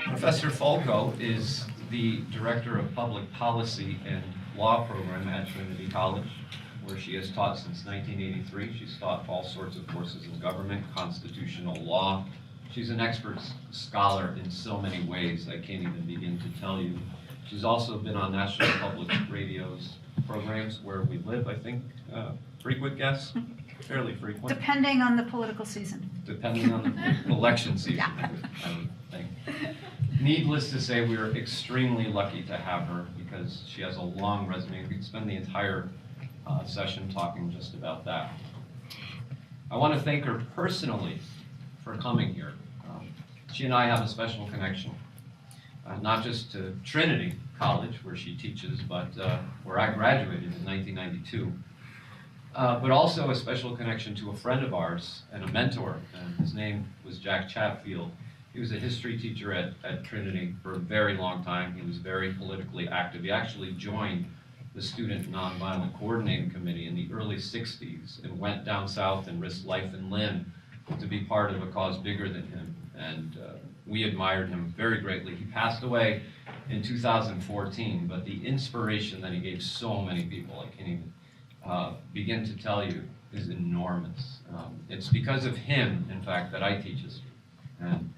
Professor Fulco is the Director of Public Policy and Law Program at Trinity College, where she has taught since 1983. She's taught all sorts of courses in government, constitutional law. She's an expert scholar in so many ways I can't even begin to tell you. She's also been on National Public Radio's programs Where We Live, I think. Frequent guests? Fairly frequent. Depending on the political season. Depending on the election season, Yeah. I would think. Needless to say, we are extremely lucky to have her because she has a long resume. We could spend the entire session talking just about that. I want to thank her personally for coming here. She and I have a special connection, not just to Trinity College, where she teaches, but where I graduated in 1992, but also a special connection to a friend of ours and a mentor. His name was Jack Chatfield. He was a history teacher at Trinity for a very long time. He was very politically active. He actually joined the Student Nonviolent Coordinating Committee in the early 60s and went down south and risked life and limb to be part of a cause bigger than him. And we admired him very greatly. He passed away in 2014, but the inspiration that he gave so many people, I can't even begin to tell you, is enormous. It's because of him, in fact, that I teach history. And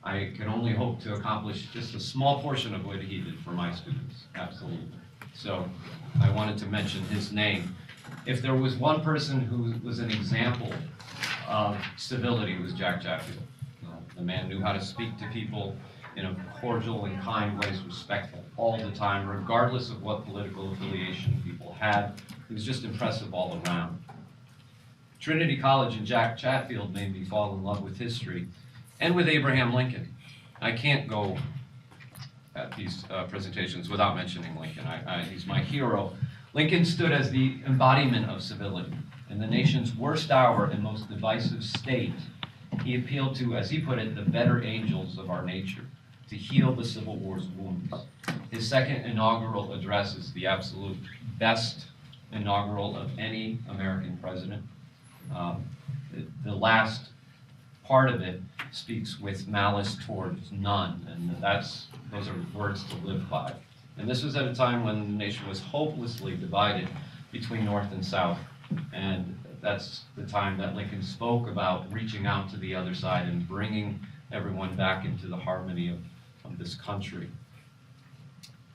I can only hope to accomplish just a small portion of what he did for my students, absolutely. So I wanted to mention his name. If there was one person who was an example of civility, it was Jack Chatfield. The man knew how to speak to people in a cordial and kind way, respectful all the time, regardless of what political affiliation people had. He was just impressive all around. Trinity College and Jack Chatfield made me fall in love with history and with Abraham Lincoln. I can't go at these presentations without mentioning Lincoln. He's my hero. Lincoln stood as the embodiment of civility. In the nation's worst hour and most divisive state, he appealed to, as he put it, the better angels of our nature to heal the Civil War's wounds. His second inaugural address is the absolute best inaugural of any American president. The last part of it speaks with malice towards none, and those are words to live by. And this was at a time when the nation was hopelessly divided between North and South, and that's the time that Lincoln spoke about reaching out to the other side and bringing everyone back into the harmony of this country.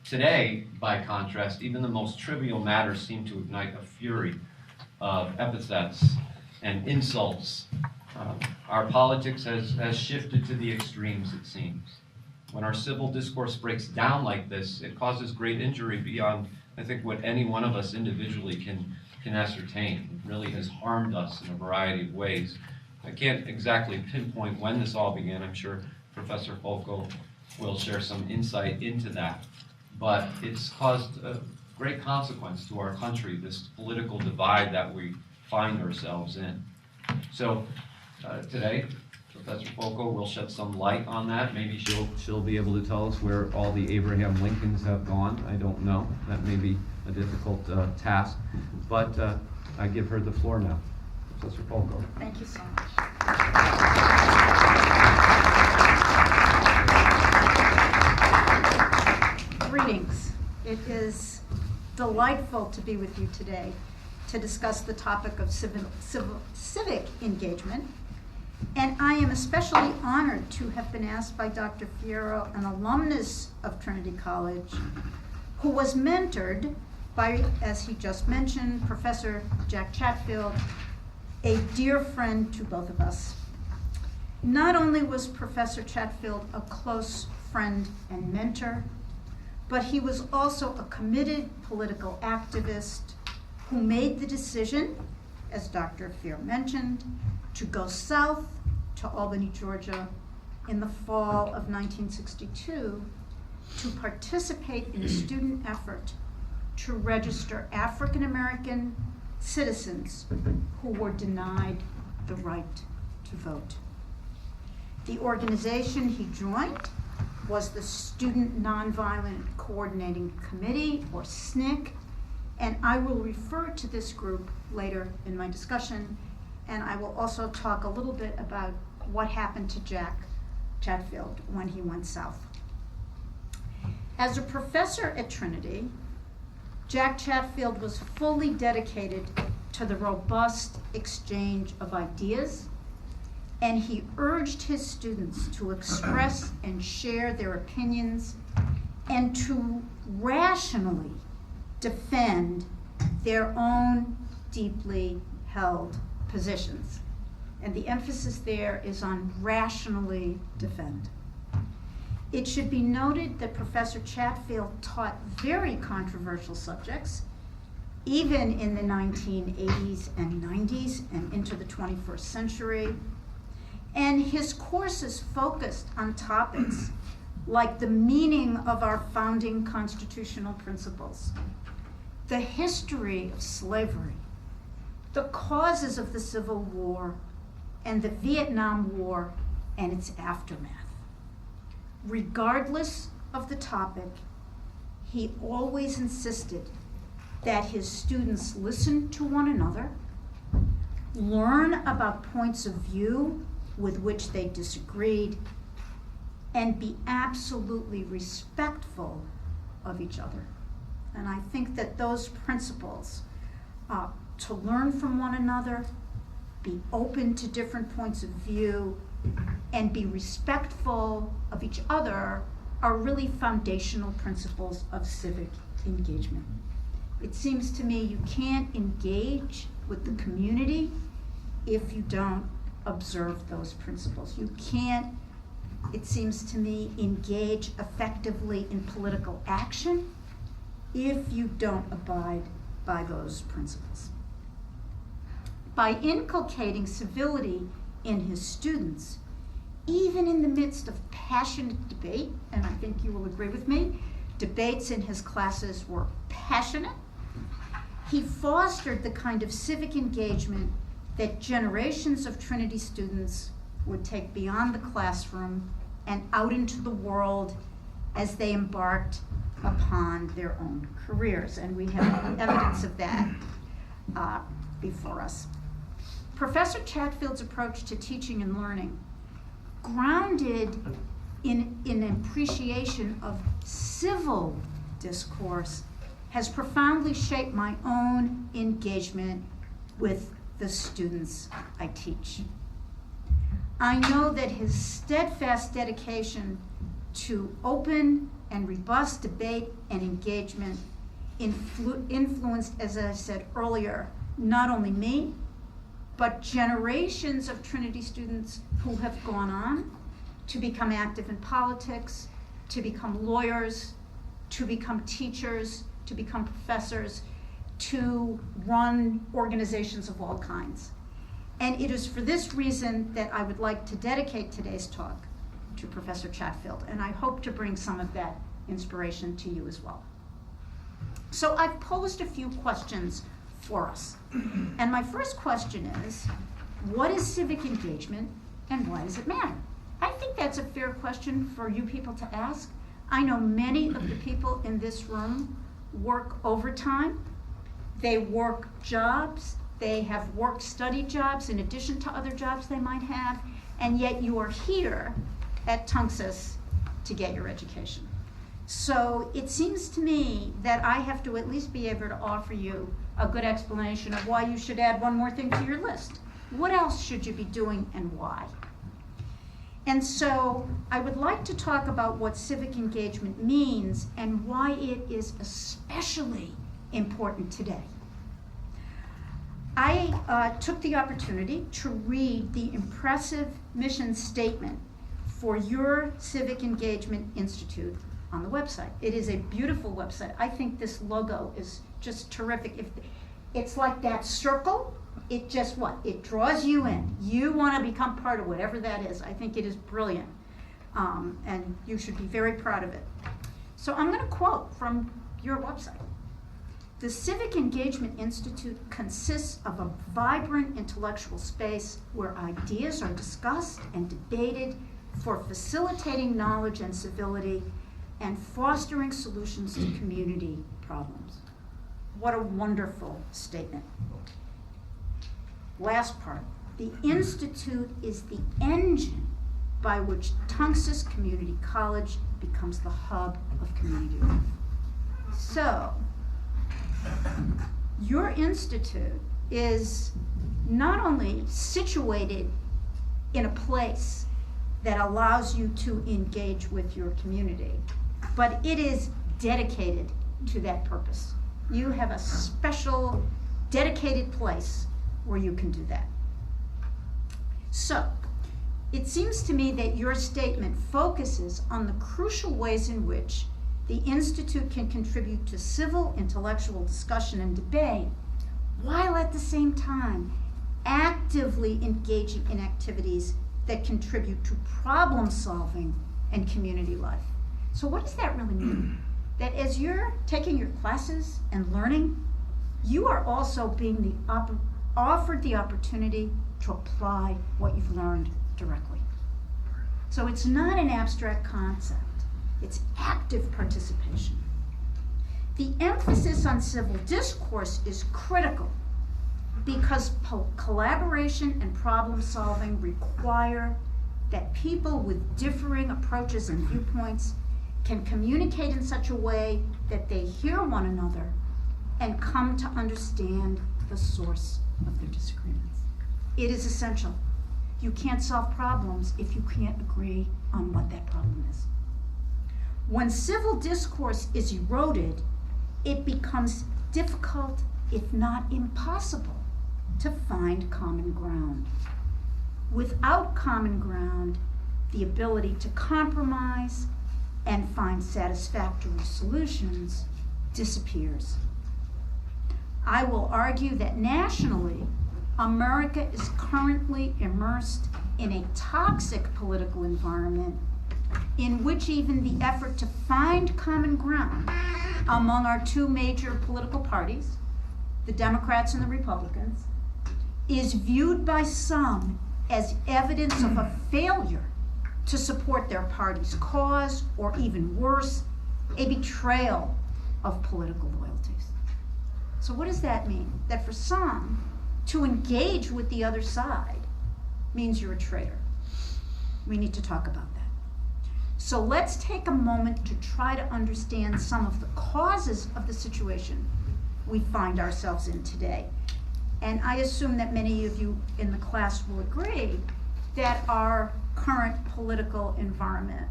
Today, by contrast, even the most trivial matters seem to ignite a fury of epithets and insults. Our politics has shifted to the extremes, it seems. When our civil discourse breaks down like this, it causes great injury beyond, I think, what any one of us individually can ascertain. It really has harmed us in a variety of ways. I can't exactly pinpoint when this all began. I'm sure Professor Fulco will share some insight into that. But it's caused a great consequence to our country, this political divide that we find ourselves in. So today, Professor Fulco will shed some light on that. Maybe she'll be able to tell us where all the Abraham Lincolns have gone. I don't know. That may be a difficult task. But I give her the floor now. Professor Fulco. Thank you so much. Greetings. It is delightful to be with you today to discuss the topic of civic engagement. And I am especially honored to have been asked by Dr. Fierro, an alumnus of Trinity College, who was mentored by, as he just mentioned, Professor Jack Chatfield, a dear friend to both of us. Not only was Professor Chatfield a close friend and mentor, but he was also a committed political activist who made the decision, as Dr. Fierro mentioned, to go south to Albany, Georgia in the fall of 1962 to participate in a student effort to register African American citizens who were denied the right to vote. The organization he joined was the Student Nonviolent Coordinating Committee, or SNCC, And I will refer to this group later in my discussion, and I will also talk a little bit about what happened to Jack Chatfield when he went south. As a professor at Trinity, Jack Chatfield was fully dedicated to the robust exchange of ideas, and he urged his students to express and share their opinions and to rationally defend their own deeply held positions. And the emphasis there is on rationally defend. It should be noted that Professor Chatfield taught very controversial subjects, even in the 1980s and 90s and into the 21st century. And his courses focused on topics like the meaning of our founding constitutional principles, the history of slavery, the causes of the Civil War, and the Vietnam War and its aftermath. Regardless of the topic, he always insisted that his students listen to one another, learn about points of view with which they disagreed, and be absolutely respectful of each other. And I think that those principles, to learn from one another, be open to different points of view, and be respectful of each other, are really foundational principles of civic engagement. It seems to me you can't engage with the community if you don't observe those principles. You can't, it seems to me, engage effectively in political action if you don't abide by those principles. By inculcating civility in his students, even in the midst of passionate debate, and I think you will agree with me, debates in his classes were passionate, he fostered the kind of civic engagement that generations of Trinity students would take beyond the classroom and out into the world as they embarked upon their own careers. And we have evidence of that before us. Professor Chatfield's approach to teaching and learning, grounded in an appreciation of civil discourse, has profoundly shaped my own engagement with the students I teach. I know that his steadfast dedication to open and robust debate and engagement influenced, as I said earlier, not only me, but generations of Trinity students who have gone on to become active in politics, to become lawyers, to become teachers, to become professors, to run organizations of all kinds. And it is for this reason that I would like to dedicate today's talk to Professor Chatfield, and I hope to bring some of that inspiration to you as well. So I've posed a few questions for us. And my first question is, what is civic engagement and why does it matter? I think that's a fair question for you people to ask. I know many of the people in this room work overtime. They work jobs. They have work-study jobs in addition to other jobs they might have, and yet you are here at Tunxis to get your education. So it seems to me that I have to at least be able to offer you a good explanation of why you should add one more thing to your list. What else should you be doing and why? And so I would like to talk about what civic engagement means and why it is especially important today. I took the opportunity to read the impressive mission statement for your Civic Engagement Institute on the website. It is a beautiful website. I think this logo is just terrific. If it's like that circle, it just what? It draws you in. You want to become part of whatever that is. I think it is brilliant. And you should be very proud of it. So I'm going to quote from your website. The Civic Engagement Institute consists of a vibrant intellectual space where ideas are discussed and debated for facilitating knowledge and civility and fostering solutions to community problems. What a wonderful statement. Last part. The Institute is the engine by which Tunxis Community College becomes the hub of community life. So, your institute is not only situated in a place that allows you to engage with your community, but it is dedicated to that purpose. You have a special, dedicated place where you can do that. So, it seems to me that your statement focuses on the crucial ways in which the Institute can contribute to civil, intellectual discussion and debate, while at the same time actively engaging in activities that contribute to problem solving and community life. So what does that really mean? That as you're taking your classes and learning, you are also being offered the opportunity to apply what you've learned directly. So it's not an abstract concept, it's active participation. The emphasis on civil discourse is critical because collaboration and problem solving require that people with differing approaches and viewpoints can communicate in such a way that they hear one another and come to understand the source of their disagreements. It is essential. You can't solve problems if you can't agree on what that problem is. When civil discourse is eroded, it becomes difficult, if not impossible, to find common ground. Without common ground, the ability to compromise and find satisfactory solutions disappears. I will argue that nationally, America is currently immersed in a toxic political environment in which even the effort to find common ground among our two major political parties, the Democrats and the Republicans, is viewed by some as evidence of a failure to support their party's cause, or even worse, a betrayal of political loyalties. So what does that mean? That for some, to engage with the other side means you're a traitor. We need to talk about that. So let's take a moment to try to understand some of the causes of the situation we find ourselves in today. And I assume that many of you in the class will agree that our current political environment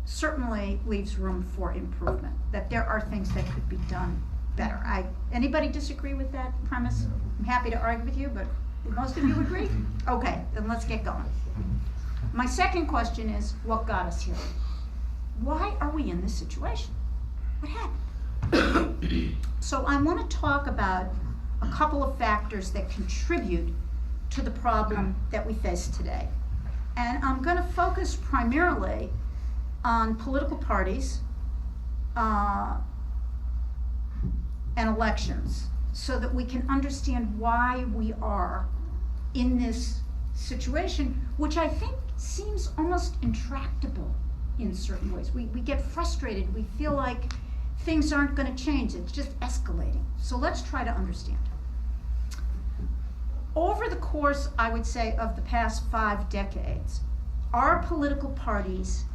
certainly leaves room for improvement, that there are things that could be done better. Anybody disagree with that premise? I'm happy to argue with you, but most of you agree? Okay, then let's get going. My second question is, what got us here? Why are we in this situation? What happened? So I want to talk about a couple of factors that contribute to the problem that we face today. And I'm going to focus primarily on political parties and elections so that we can understand why we are in this situation, which I think seems almost intractable in certain ways. We get frustrated. We feel like things aren't going to change. It's just escalating. So let's try to understand. Over the course, I would say, of the past 5 decades, our political parties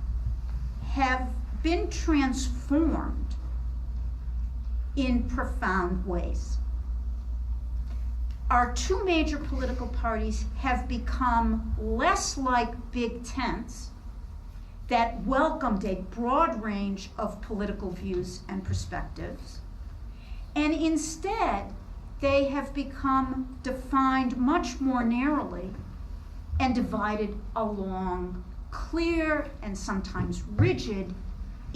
have been transformed in profound ways. Our two major political parties have become less like big tents that welcomed a broad range of political views and perspectives, and instead they have become defined much more narrowly and divided along clear and sometimes rigid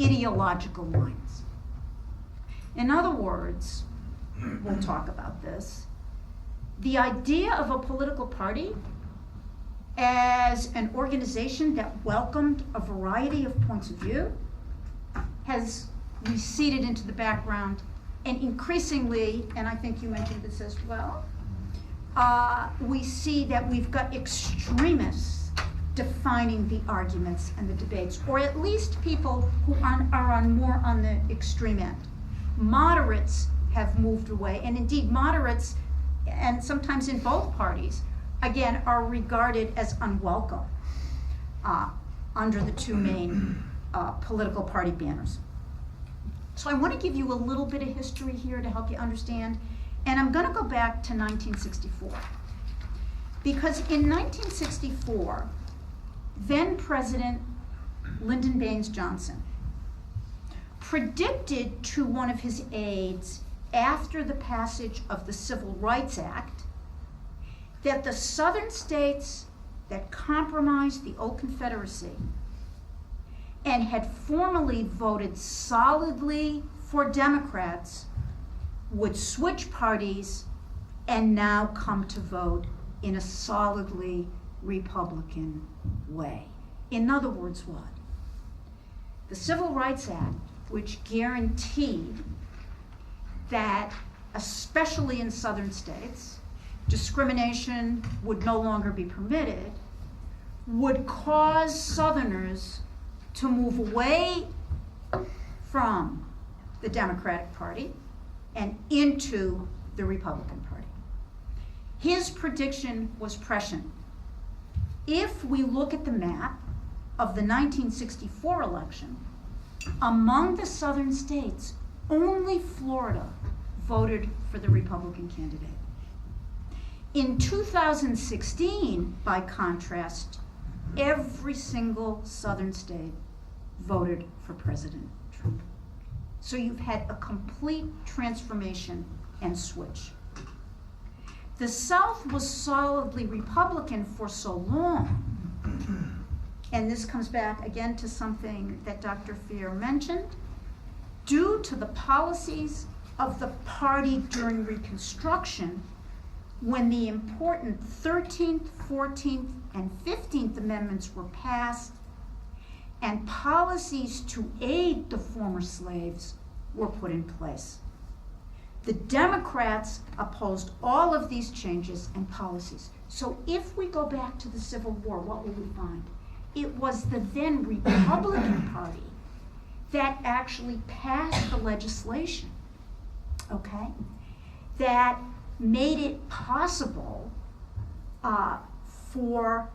ideological lines. In other words, we'll talk about this, the idea of a political party as an organization that welcomed a variety of points of view has receded into the background, and increasingly, and I think you mentioned this as well, we see that we've got extremists defining the arguments and the debates, or at least people who are more on the extreme end. moderates have moved away, and indeed moderates, and sometimes in both parties, again, are regarded as unwelcome under the two main political party banners. So I want to give you a little bit of history here to help you understand, and I'm going to go back to 1964. Because in 1964, then President Lyndon Baines Johnson predicted to one of his aides after the passage of the Civil Rights Act that the southern states that compromised the old Confederacy and had formerly voted solidly for Democrats would switch parties and now come to vote in a solidly Republican way. In other words, what? The Civil Rights Act, which guaranteed that, especially in southern states, discrimination would no longer be permitted, would cause Southerners to move away from the Democratic Party and into the Republican Party. His prediction was prescient. If we look at the map of the 1964 election, among the southern states, only Florida voted for the Republican candidate. In 2016, by contrast, every single southern state voted for President Trump. So you've had a complete transformation and switch. The South was solidly Republican for so long, and this comes back again to something that Dr. Feer mentioned, due to the policies of the party during Reconstruction, when the important 13th, 14th, and 15th Amendments were passed, and policies to aid the former slaves were put in place. The Democrats opposed all of these changes and policies. So if we go back to the Civil War, what will we find? It was the then Republican Party that actually passed the legislation, okay, that made it possible for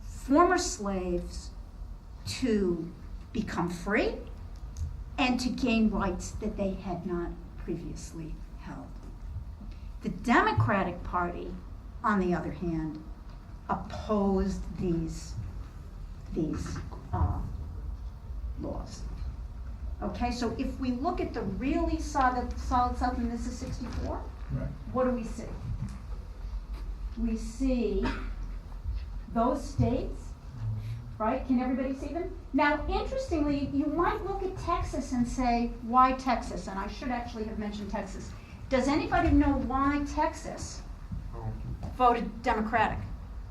former slaves to become free and to gain rights that they had not previously held. The Democratic Party, on the other hand, opposed these laws. Okay, so if we look at the really solid South, and this is 64, Right. what do we see? We see those states, right? Can everybody see them? Now, interestingly, you might look at Texas and say, why Texas? And I should actually have mentioned Texas. Does anybody know why Texas voted Democratic?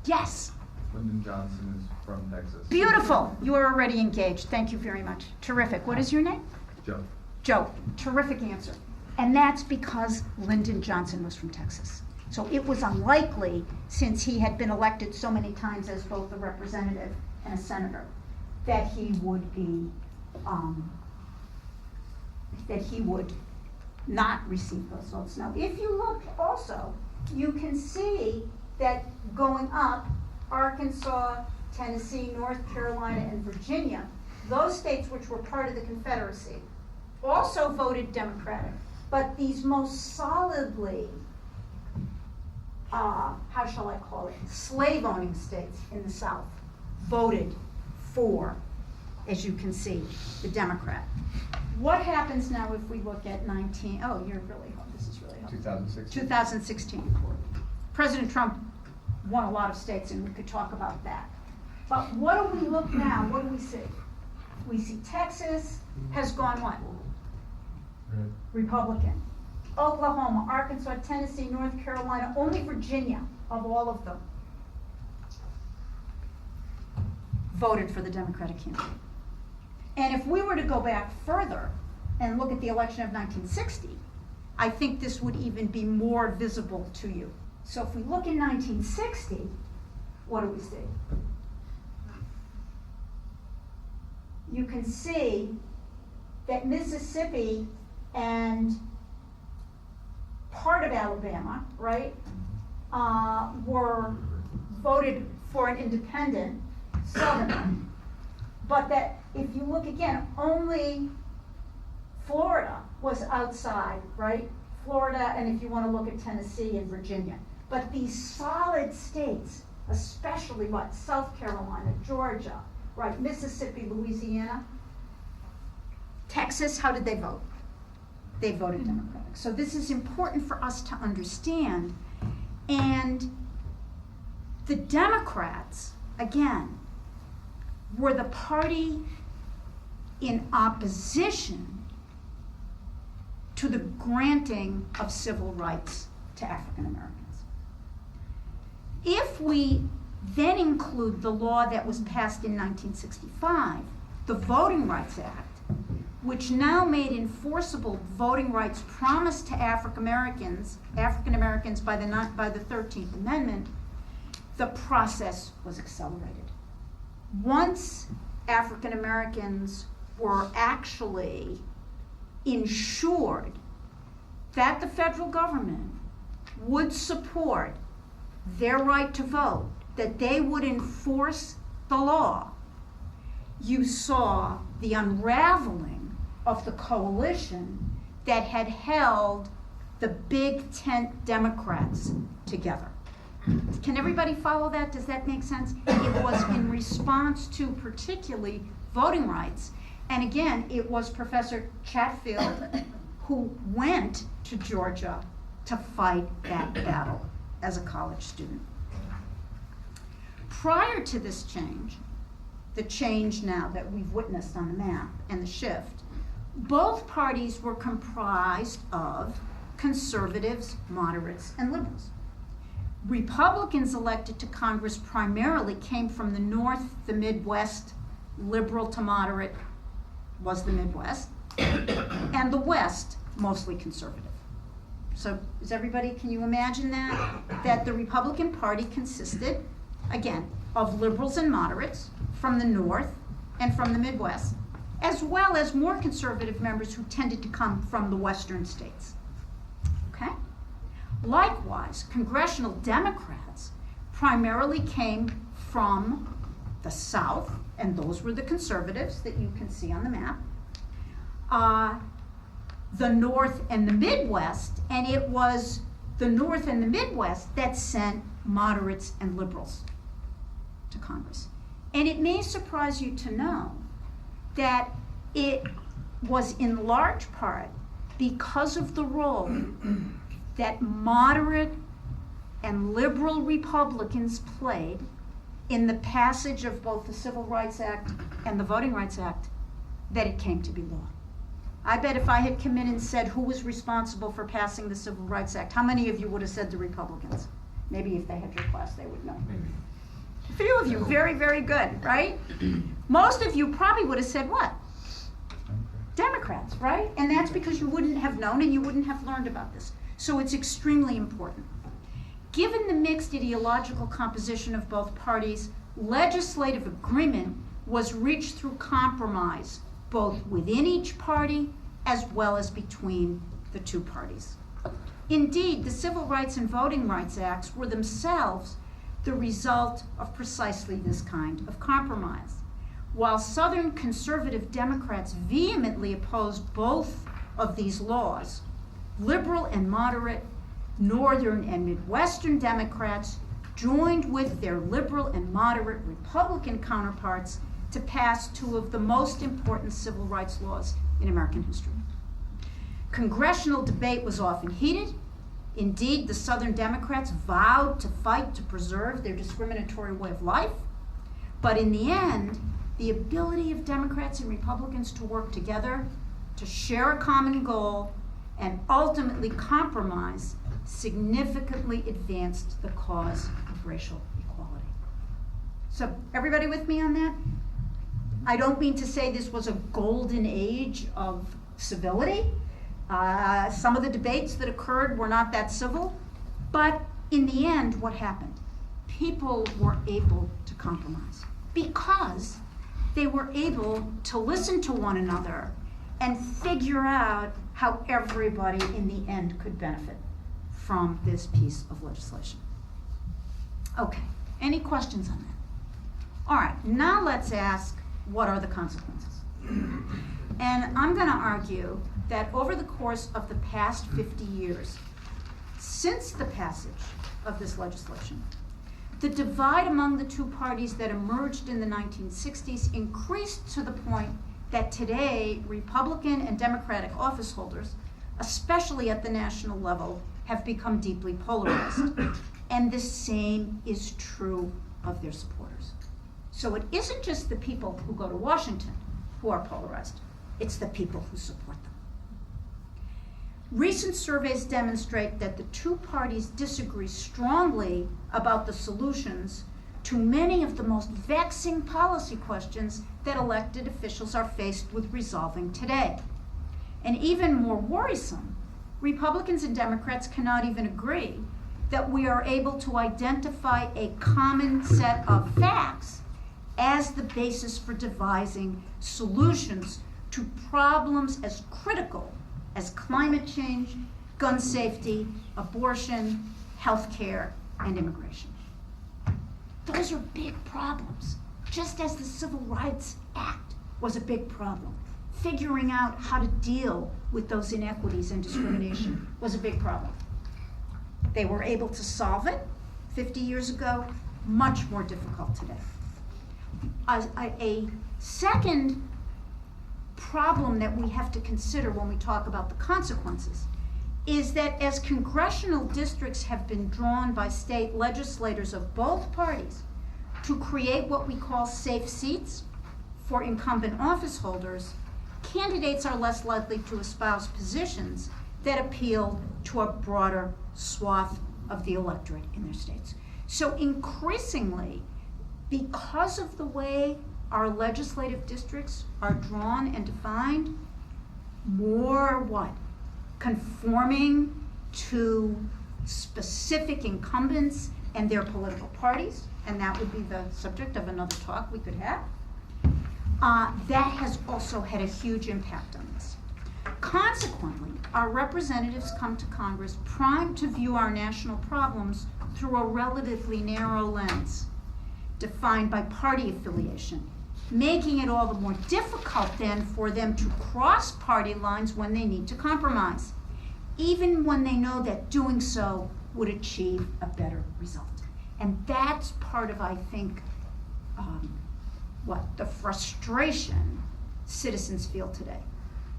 Yes. Lyndon Johnson is from Texas. Beautiful. You are already engaged. Thank you very much. Terrific. What is your name? Joe. Joe. Terrific answer. And that's because Lyndon Johnson was from Texas. So it was unlikely, since he had been elected so many times as both a representative and a senator, that he would not receive those votes. Now, if you look also, you can see that going up, Arkansas, Tennessee, North Carolina, and Virginia, those states which were part of the Confederacy, also voted Democratic. But these most solidly, how shall I call it, slave-owning states in the South voted for, as you can see, the Democrat. What happens now if we look at this is really helpful. 2016. 2016. President Trump won a lot of states, and we could talk about that. But what do we look now? What do we see? We see Texas has gone what? Republican. Oklahoma, Arkansas, Tennessee, North Carolina, only Virginia, of all of them, voted for the Democratic candidate. And if we were to go back further and look at the election of 1960, I think this would even be more visible to you. So if we look in 1960, what do we see? You can see that Mississippi and part of Alabama, right, were voted for an independent Southern, but that if you look again, only Florida was outside, right? Florida, and if you want to look at Tennessee and Virginia. But these solid states, especially what, South Carolina, Georgia, right, Mississippi, Louisiana, Texas, how did they vote? They voted Democratic. So this is important for us to understand. And the Democrats, again, were the party in opposition to the granting of civil rights to African Americans. If we then include the law that was passed in 1965, the Voting Rights Act, which now made enforceable voting rights promised to African Americans by the 13th Amendment, the process was accelerated. Once African Americans were actually ensured that the federal government would support their right to vote, that they would enforce the law, you saw the unraveling of the coalition that had held the big tent Democrats together. Can everybody follow that? Does that make sense? It was in response to particularly voting rights. And again, it was Professor Chatfield who went to Georgia to fight that battle as a college student. Prior to this change, the change now that we've witnessed on the map and the shift, both parties were comprised of conservatives, moderates, and liberals. Republicans elected to Congress primarily came from the North, the Midwest, liberal to moderate was the Midwest, and the West, mostly conservative. So is everybody, can you imagine that? That the Republican Party consisted, again, of liberals and moderates from the North and from the Midwest, as well as more conservative members who tended to come from the Western states. Okay? Likewise, Congressional Democrats primarily came from the South, and those were the conservatives that you can see on the map, the North and the Midwest, and it was the North and the Midwest that sent moderates and liberals to Congress. And it may surprise you to know that it was in large part because of the role that moderate and liberal Republicans played in the passage of both the Civil Rights Act and the Voting Rights Act that it came to be law. I bet if I had come in and said who was responsible for passing the Civil Rights Act, how many of you would have said the Republicans? Maybe if they had your class, they would know. Maybe. A few of you, very, very good, right? Most of you probably would have said what? Democrats, right? And that's because you wouldn't have known and you wouldn't have learned about this. So it's extremely important. Given the mixed ideological composition of both parties, legislative agreement was reached through compromise, both within each party as well as between the two parties. Indeed, the Civil Rights and Voting Rights Acts were themselves the result of precisely this kind of compromise. While Southern conservative Democrats vehemently opposed both of these laws, liberal and moderate Northern and Midwestern Democrats joined with their liberal and moderate Republican counterparts to pass two of the most important civil rights laws in American history. Congressional debate was often heated. Indeed, the Southern Democrats vowed to fight to preserve their discriminatory way of life. But in the end, the ability of Democrats and Republicans to work together, to share a common goal, and ultimately compromise significantly advanced the cause of racial equality. So, everybody with me on that? I don't mean to say this was a golden age of civility. Some of the debates that occurred were not that civil, but in the end, what happened? People were able to compromise because they were able to listen to one another and figure out how everybody in the end could benefit from this piece of legislation. Okay, any questions on that? All right, now let's ask, what are the consequences? And I'm going to argue that over the course of the past 50 years, since the passage of this legislation, the divide among the two parties that emerged in the 1960s increased to the point that today Republican and Democratic office holders, especially at the national level, have become deeply polarized. And the same is true of their supporters. So it isn't just the people who go to Washington who are polarized, it's the people who support them. Recent surveys demonstrate that the two parties disagree strongly about the solutions to many of the most vexing policy questions that elected officials are faced with resolving today. And even more worrisome, Republicans and Democrats cannot even agree that we are able to identify a common set of facts as the basis for devising solutions to problems as critical as climate change, gun safety, abortion, healthcare, and immigration. Those are big problems, just as the Civil Rights Act was a big problem. Figuring out how to deal with those inequities and discrimination was a big problem. They were able to solve it 50 years ago, much more difficult today. A second problem that we have to consider when we talk about the consequences is that as congressional districts have been drawn by state legislators of both parties to create what we call safe seats for incumbent office holders, candidates are less likely to espouse positions that appeal to a broader swath of the electorate in their states. So increasingly, because of the way our legislative districts are drawn and defined, more what? Conforming to specific incumbents and their political parties, and that would be the subject of another talk we could have. That has also had a huge impact on this. Consequently, our representatives come to Congress primed to view our national problems through a relatively narrow lens, defined by party affiliation, making it all the more difficult then for them to cross party lines when they need to compromise, even when they know that doing so would achieve a better result. And that's part of, I think, the frustration citizens feel today.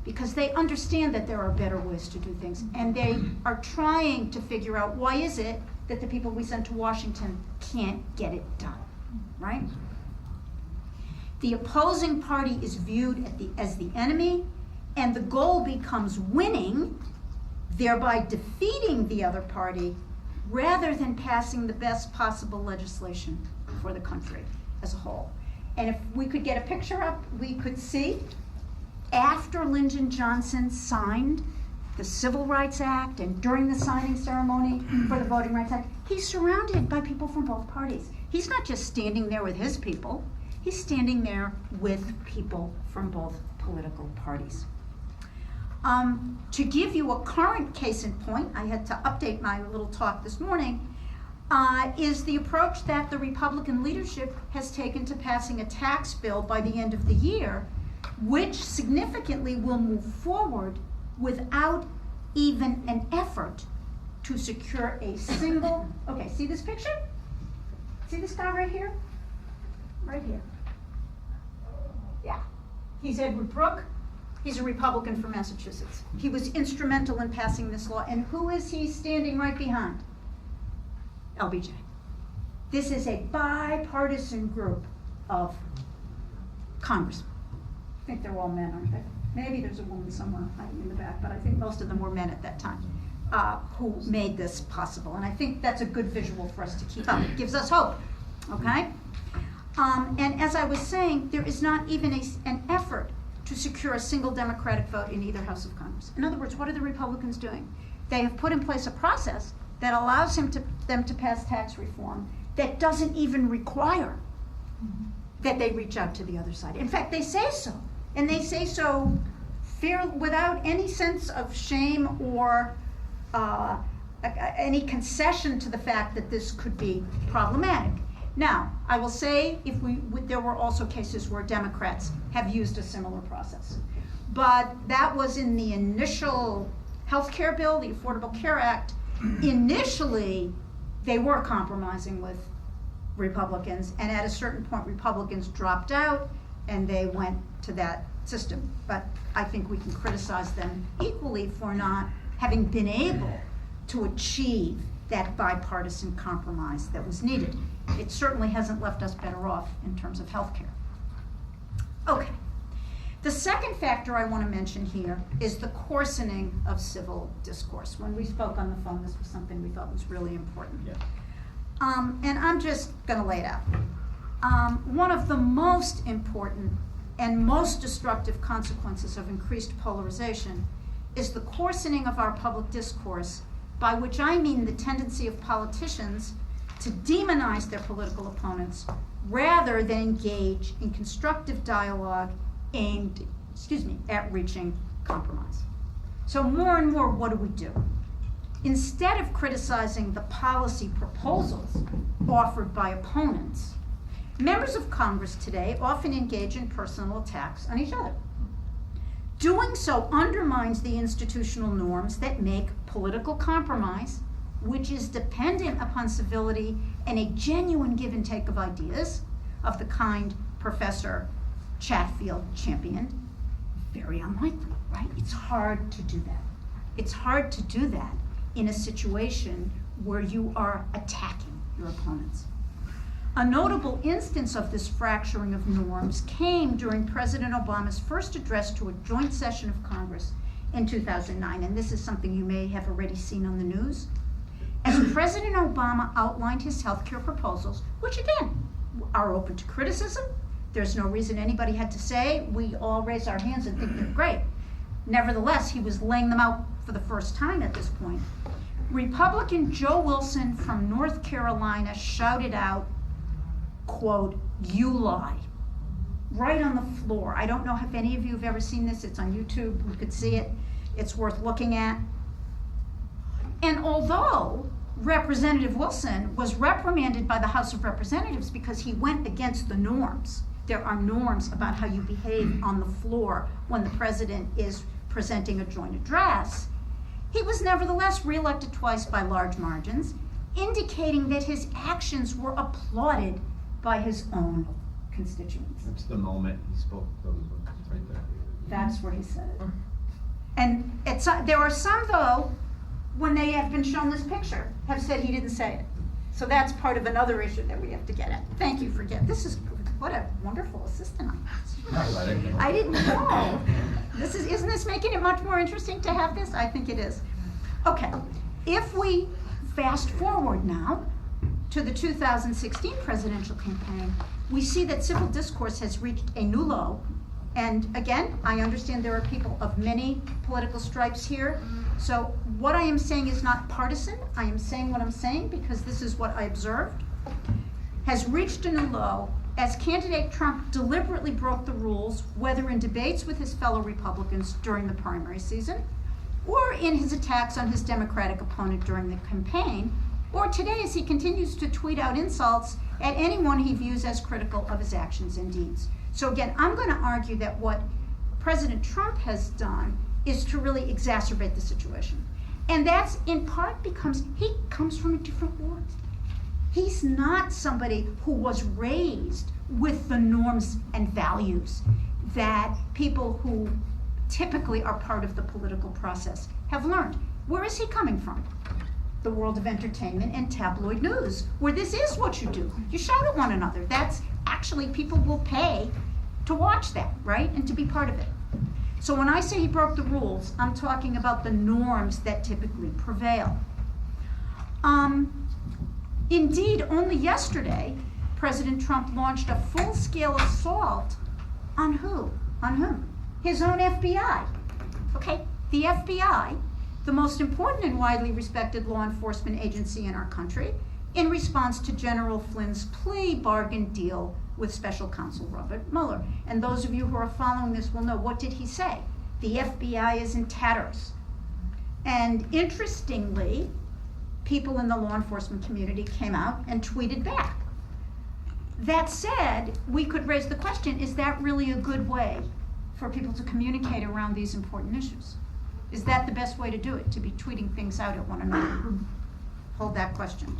Because they understand that there are better ways to do things, and they are trying to figure out why is it that the people we sent to Washington can't get it done, right? The opposing party is viewed as the enemy, and the goal becomes winning, thereby defeating the other party, rather than passing the best possible legislation for the country as a whole. And if we could get a picture up, we could see, after Lyndon Johnson signed the Civil Rights Act and during the signing ceremony for the Voting Rights Act, he's surrounded by people from both parties. He's not just standing there with his people, he's standing there with people from both political parties. To give you a current case in point, I had to update my little talk this morning, is the approach that the Republican leadership has taken to passing a tax bill by the end of the year, which significantly will move forward without even an effort to secure a single, okay, see this picture? See this guy right here? Right here. Yeah, he's Edward Brooke. He's a Republican from Massachusetts. He was instrumental in passing this law, and who is he standing right behind? LBJ. This is a bipartisan group of congressmen. I think they're all men, aren't they? Maybe there's a woman somewhere hiding in the back, but I think most of them were men at that time who made this possible. And I think that's a good visual for us to keep up. It gives us hope, okay? And as I was saying, there is not even an effort to secure a single Democratic vote in either House of Congress. In other words, what are the Republicans doing? They have put in place a process that allows them to pass tax reform that doesn't even require that they reach out to the other side. In fact, they say so. And they say so without any sense of shame or any concession to the fact that this could be problematic. Now, I will say there were also cases where Democrats have used a similar process. But that was in the initial health care bill, the Affordable Care Act. Initially, they were compromising with Republicans, and at a certain point, Republicans dropped out and they went to that system. But I think we can criticize them equally for not having been able to achieve that bipartisan compromise that was needed. It certainly hasn't left us better off in terms of health care. Okay. The second factor I want to mention here is the coarsening of civil discourse. When we spoke on the phone, this was something we thought was really important. Yeah. And I'm just going to lay it out. One of the most important and most destructive consequences of increased polarization is the coarsening of our public discourse, by which I mean the tendency of politicians to demonize their political opponents rather than engage in constructive dialogue aimed, at reaching compromise. So more and more, what do? Instead of criticizing the policy proposals offered by opponents, members of Congress today often engage in personal attacks on each other. Doing so undermines the institutional norms that make political compromise, which is dependent upon civility and a genuine give and take of ideas of the kind Professor Chatfield championed, very unlikely, right? It's hard to do that. It's hard to do that in a situation where you are attacking your opponents. A notable instance of this fracturing of norms came during President Obama's first address to a joint session of Congress in 2009, and this is something you may have already seen on the news. As President Obama outlined his health care proposals, which again are open to criticism, there's no reason anybody had to say, we all raise our hands and think they're great. Nevertheless, he was laying them out for the first time at this point. Republican Joe Wilson from North Carolina shouted out, quote, "You lie," right on the floor. I don't know if any of you have ever seen this. It's on YouTube. You could see it. It's worth looking at. And although Representative Wilson was reprimanded by the House of Representatives because he went against the norms, there are norms about how you behave on the floor when the president is presenting a joint address, he was nevertheless reelected twice by large margins, indicating that his actions were applauded by his own constituents. That's the moment he spoke those words, right there. That's where he said it. And there are some, though, when they have been shown this picture, have said he didn't say it. So that's part of another issue that we have to get at. Thank you for getting, what a wonderful assistant I have. I didn't know. Isn't this making it much more interesting to have this? I think it is. Okay, if we fast forward now to the 2016 presidential campaign, we see that civil discourse has reached a new low. And again, I understand there are people of many political stripes here. So what I am saying is not partisan. I am saying what I'm saying because this is what I observed. Has reached a new low as candidate Trump deliberately broke the rules, whether in debates with his fellow Republicans during the primary season, or in his attacks on his Democratic opponent during the campaign, or today as he continues to tweet out insults at anyone he views as critical of his actions and deeds. So again, I'm going to argue that what President Trump has done is to really exacerbate the situation. And that's in part because he comes from a different world. He's not somebody who was raised with the norms and values that people who typically are part of the political process have learned. Where is he coming from? The world of entertainment and tabloid news, where this is what you do. You shout at one another. That's actually, people will pay to watch that, right? And to be part of it. So when I say he broke the rules, I'm talking about the norms that typically prevail. Indeed, only yesterday, President Trump launched a full-scale assault on who? On whom? His own FBI. Okay, the FBI, the most important and widely respected law enforcement agency in our country, in response to General Flynn's plea bargain deal with Special Counsel Robert Mueller. And those of you who are following this will know, what did he say? The FBI is in tatters. And interestingly, people in the law enforcement community came out and tweeted back. That said, we could raise the question, is that really a good way for people to communicate around these important issues? Is that the best way to do it, to be tweeting things out at one another? Hold that question.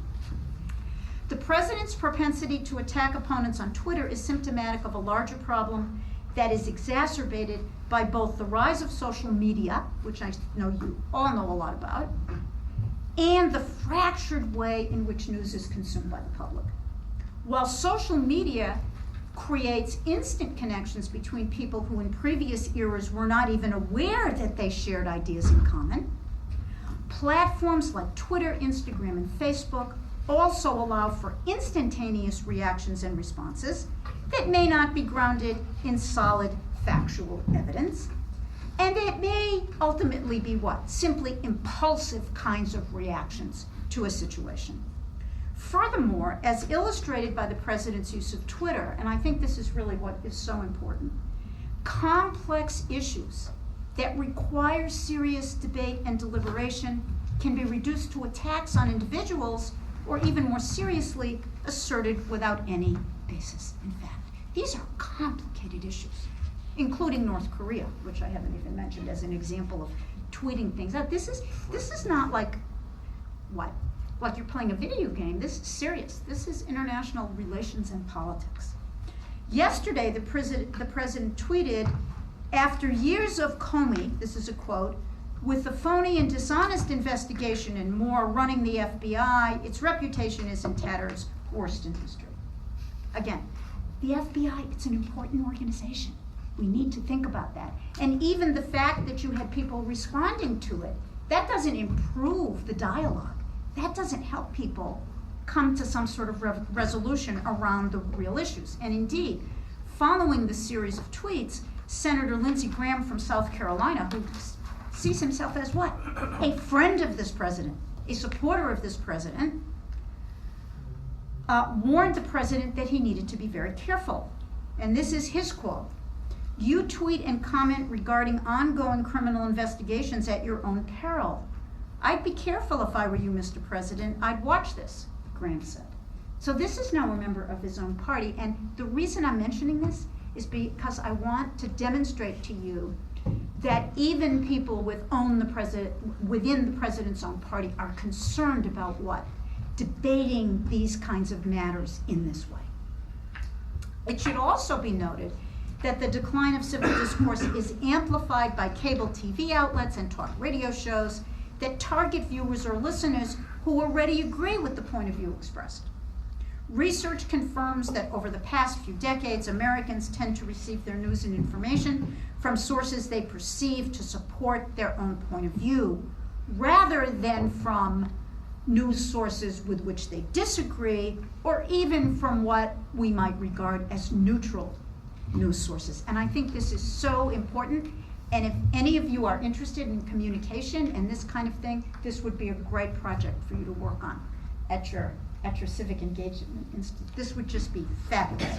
The president's propensity to attack opponents on Twitter is symptomatic of a larger problem that is exacerbated by both the rise of social media, which I know you all know a lot about, and the fractured way in which news is consumed by the public. While social media creates instant connections between people who in previous eras were not even aware that they shared ideas in common, platforms like Twitter, Instagram, and Facebook also allow for instantaneous reactions and responses that may not be grounded in solid factual evidence, and it may ultimately be what? Simply impulsive kinds of reactions to a situation. Furthermore, as illustrated by the president's use of Twitter, and I think this is really what is so important, complex issues that require serious debate and deliberation can be reduced to attacks on individuals, or even more seriously, asserted without any basis in fact. These are complicated issues, including North Korea, which I haven't even mentioned as an example of tweeting things out. This is not like, what? Like you're playing a video game. This is serious. This is international relations and politics. Yesterday, the president tweeted, after years of Comey, this is a quote, with the phony and dishonest investigation and more running the FBI, its reputation is in tatters, worst in history. Again, the FBI, it's an important organization. We need to think about that. And even the fact that you had people responding to it, that doesn't improve the dialogue. That doesn't help people come to some sort of resolution around the real issues. And indeed, following the series of tweets, Senator Lindsey Graham from South Carolina, who sees himself as what? A friend of this president, a supporter of this president, warned the president that he needed to be very careful. And this is his quote: "You tweet and comment regarding ongoing criminal investigations at your own peril. I'd be careful if I were you, Mr. President. I'd watch this," Graham said. So this is now a member of his own party. And the reason I'm mentioning this is because I want to demonstrate to you that even people within the president's own party are concerned about what? Debating these kinds of matters in this way. It should also be noted that the decline of civil discourse is amplified by cable TV outlets and talk radio shows that target viewers or listeners who already agree with the point of view expressed. Research confirms that over the past few decades, Americans tend to receive their news and information from sources they perceive to support their own point of view, rather than from news sources with which they disagree, or even from what we might regard as neutral news sources. And I think this is so important. And if any of you are interested in communication and this kind of thing, this would be a great project for you to work on at your Civic Engagement Institute. This would just be fabulous.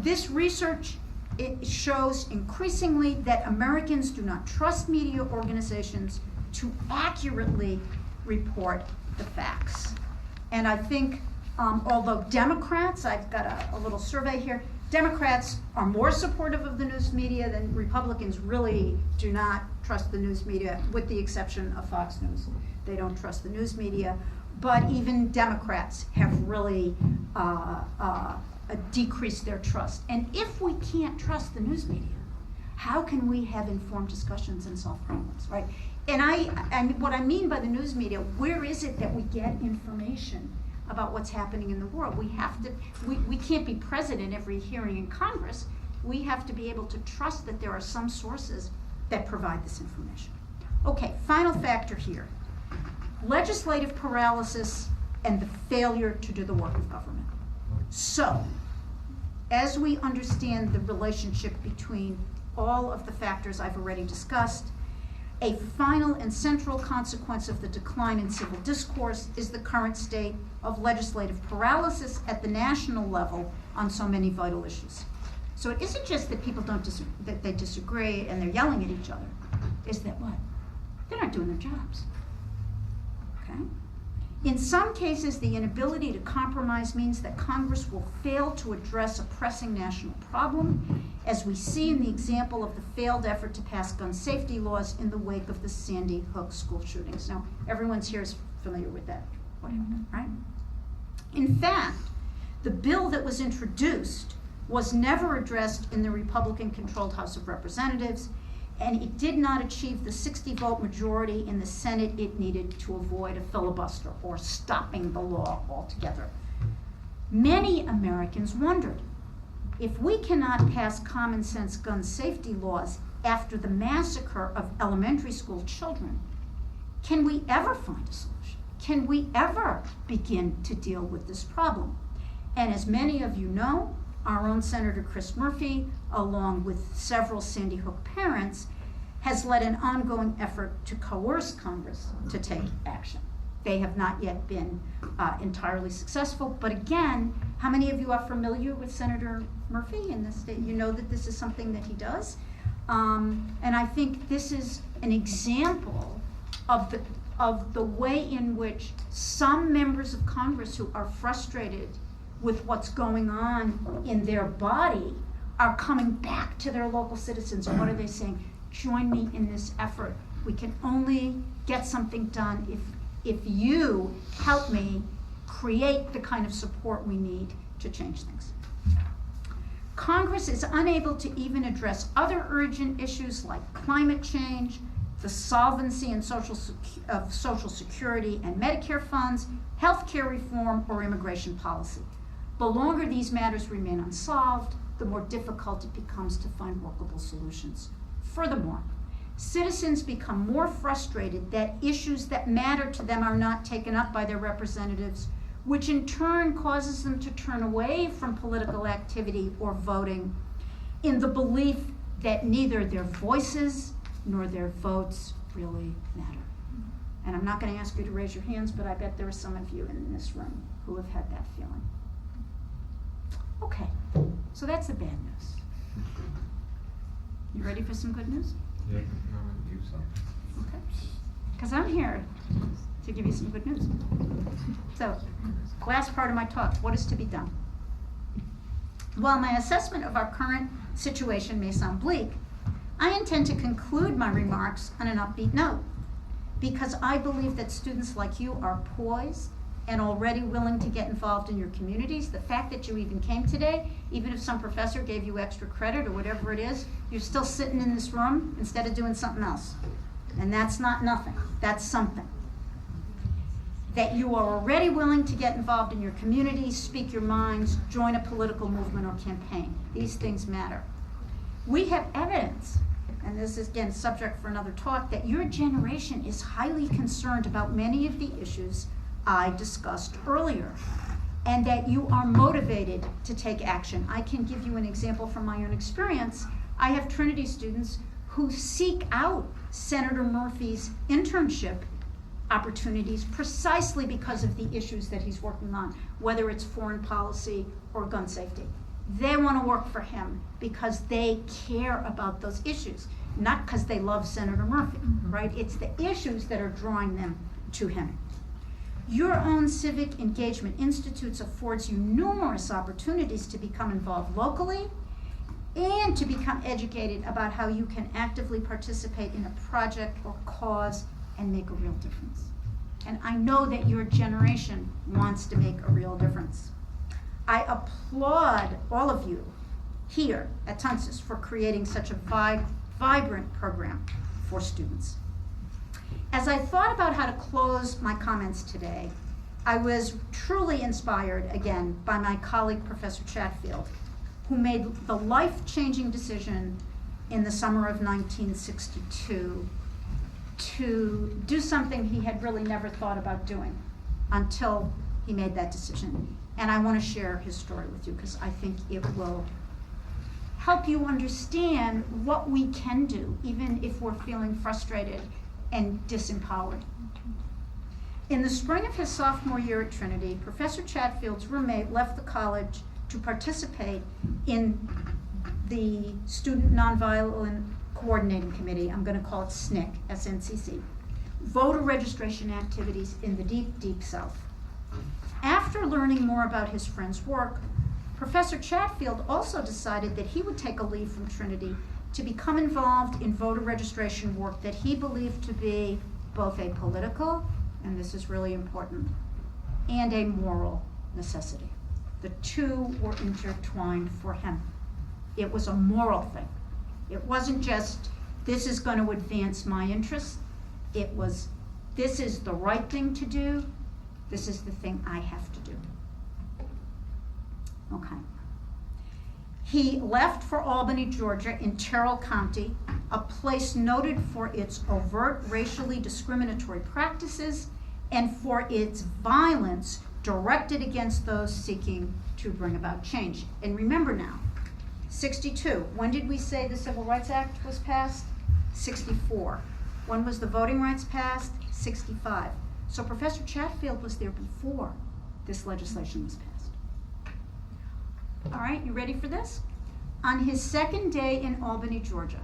This research, it shows increasingly that Americans do not trust media organizations to accurately report the facts. And I think, although Democrats, I've got a little survey here, Democrats are more supportive of the news media than Republicans really do not trust the news media, with the exception of Fox News. They don't trust the news media, but even Democrats have really decreased their trust. And if we can't trust the news media, how can we have informed discussions and solve problems, right? And what I mean by the news media, where is it that we get information about what's happening in the world? We can't be present in every hearing in Congress. We have to be able to trust that there are some sources that provide this information. Okay, final factor here. Legislative paralysis and the failure to do the work of government. So, as we understand the relationship between all of the factors I've already discussed, A final and central consequence of the decline in civil discourse is the current state of legislative paralysis at the national level on so many vital issues. So it isn't just that people that they disagree and they're yelling at each other. Is that what? They're not doing their jobs. Okay? In some cases, the inability to compromise means that Congress will fail to address a pressing national problem, as we see in the example of the failed effort to pass gun safety laws in the wake of the Sandy Hook school shootings. Now, everyone's here is familiar with that, right? In fact, the bill that was introduced was never addressed in the Republican-controlled House of Representatives, and it did not achieve the 60-vote majority in the Senate it needed to avoid a filibuster or stopping the law altogether. Many Americans wondered, if we cannot pass common sense gun safety laws after the massacre of elementary school children, can we ever find a solution? Can we ever begin to deal with this problem? And as many of you know, our own Senator Chris Murphy, along with several Sandy Hook parents, has led an ongoing effort to coerce Congress to take action. They have not yet been entirely successful, but again, how many of you are familiar with Senator Murphy in the state? You know that this is something that he does. And I think this is an example of the way in which some members of Congress who are frustrated with what's going on in their body are coming back to their local citizens. And what are they saying? Join me in this effort. We can only get something done if you help me create the kind of support we need to change things. Congress is unable to even address other urgent issues like climate change, the solvency and Social Security and Medicare funds, healthcare reform, or immigration policy. The longer these matters remain unsolved, the more difficult it becomes to find workable solutions. Furthermore, citizens become more frustrated that issues that matter to them are not taken up by their representatives, which in turn causes them to turn away from political activity or voting in the belief that neither their voices nor their votes really matter. And I'm not going to ask you to raise your hands, but I bet there are some of you in this room who have had that feeling. Okay, so that's the bad news. You ready for some good news? Yeah, I do so. Okay. Because I'm here to give you some good news. So, last part of my talk, what is to be done? While my assessment of our current situation may sound bleak, I intend to conclude my remarks on an upbeat note, because I believe that students like you are poised and already willing to get involved in your communities. The fact that you even came today, even if some professor gave you extra credit or whatever it is, you're still sitting in this room instead of doing something else. And that's not nothing, that's something. That you are already willing to get involved in your communities, speak your minds, join a political movement or campaign. These things matter. We have evidence, and this is again subject for another talk, that your generation is highly concerned about many of the issues I discussed earlier, and that you are motivated to take action. I can give you an example from my own experience. I have Trinity students who seek out Senator Murphy's internship opportunities precisely because of the issues that he's working on, whether it's foreign policy or gun safety. They want to work for him because they care about those issues, not because they love Senator Murphy, right? It's the issues that are drawing them to him. Your own Civic Engagement Institutes affords you numerous opportunities to become involved locally and to become educated about how you can actively participate in a project or cause and make a real difference. And I know that your generation wants to make a real difference. I applaud all of you here at Tunxis for creating such a vibrant program for students. As I thought about how to close my comments today, I was truly inspired again by my colleague, Professor Chatfield, who made the life-changing decision in the summer of 1962 to do something he had really never thought about doing until he made that decision. And I want to share his story with you because I think it will help you understand what we can do, even if we're feeling frustrated and disempowered. In the spring of his sophomore year at Trinity, Professor Chatfield's roommate left the college to participate in the Student Nonviolent Coordinating Committee, I'm going to call it SNCC, SNCC, voter registration activities in the deep, deep South. After learning more about his friend's work, Professor Chatfield also decided that he would take a leave from Trinity to become involved in voter registration work that he believed to be both a political, and this is really important, and a moral necessity. The two were intertwined for him. It was a moral thing. It wasn't just, this is going to advance my interests. It was, this is the right thing to do. This is the thing I have to do. Okay. He left for Albany, Georgia, in Terrell County, a place noted for its overt racially discriminatory practices and for its violence directed against those seeking to bring about change. And remember now, 62, when did we say the Civil Rights Act was passed? 64. When was the Voting Rights passed? 65. So Professor Chatfield was there before this legislation was passed. All right, you ready for this? On his second day in Albany, Georgia,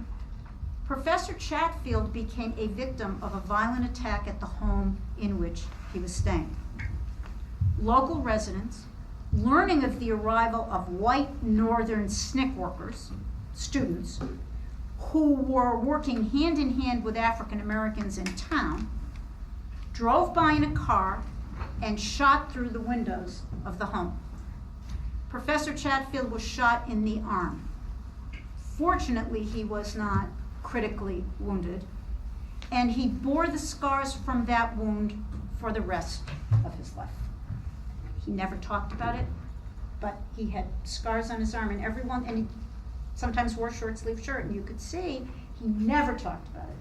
Professor Chatfield became a victim of a violent attack at the home in which he was staying. Local residents, learning of the arrival of white northern SNCC workers, students, who were working hand in hand with African Americans in town, drove by in a car and shot through the windows of the home. Professor Chatfield was shot in the arm. Fortunately, he was not critically wounded, and he bore the scars from that wound for the rest of his life. He never talked about it, but he had scars on his arm, and he sometimes wore a short-sleeved shirt, and you could see he never talked about it.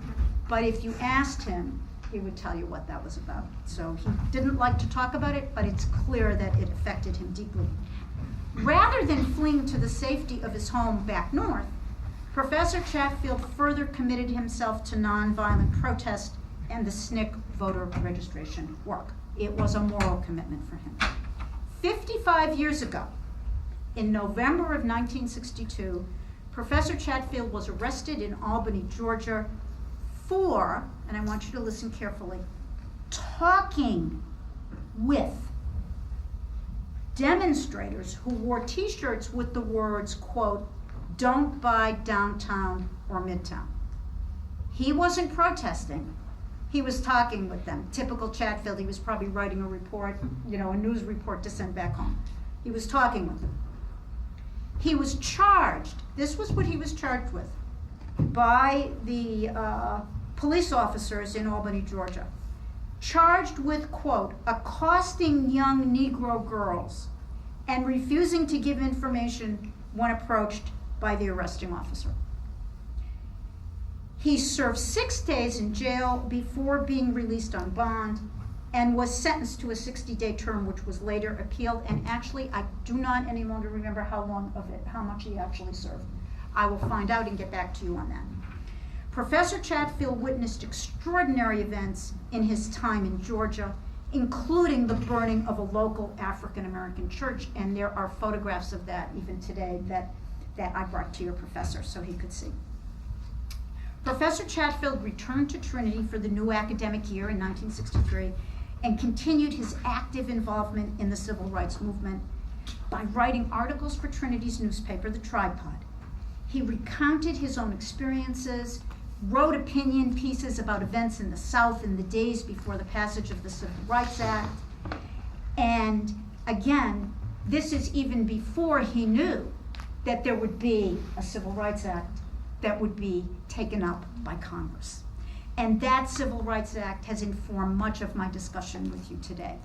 But if you asked him, he would tell you what that was about. So he didn't like to talk about it, but it's clear that it affected him deeply. Rather than fleeing to the safety of his home back north, Professor Chatfield further committed himself to nonviolent protest and the SNCC voter registration work. It was a moral commitment for him. 55 years ago, in November of 1962, Professor Chatfield was arrested in Albany, Georgia for, and I want you to listen carefully, talking with demonstrators who wore t-shirts with the words, quote, "Don't buy downtown or midtown." He wasn't protesting. He was talking with them. Typical Chatfield, he was probably writing a report, a news report to send back home. He was talking with them. He was charged, this was what he was charged with, by the police officers in Albany, Georgia. Charged with, quote, accosting young Negro girls and refusing to give information when approached by the arresting officer. He served 6 days in jail before being released on bond and was sentenced to a 60-day term, which was later appealed. And actually, I do not any longer remember how much he actually served. I will find out and get back to you on that. Professor Chatfield witnessed extraordinary events in his time in Georgia, including the burning of a local African American church, and there are photographs of that even today that I brought to your professor so he could see. Professor Chatfield returned to Trinity for the new academic year in 1963 and continued his active involvement in the civil rights movement by writing articles for Trinity's newspaper, The Tripod. He recounted his own experiences, wrote opinion pieces about events in the South in the days before the passage of the Civil Rights Act. And again, this is even before he knew that there would be a Civil Rights Act that would be taken up by Congress. And that Civil Rights Act has informed much of my discussion with you today.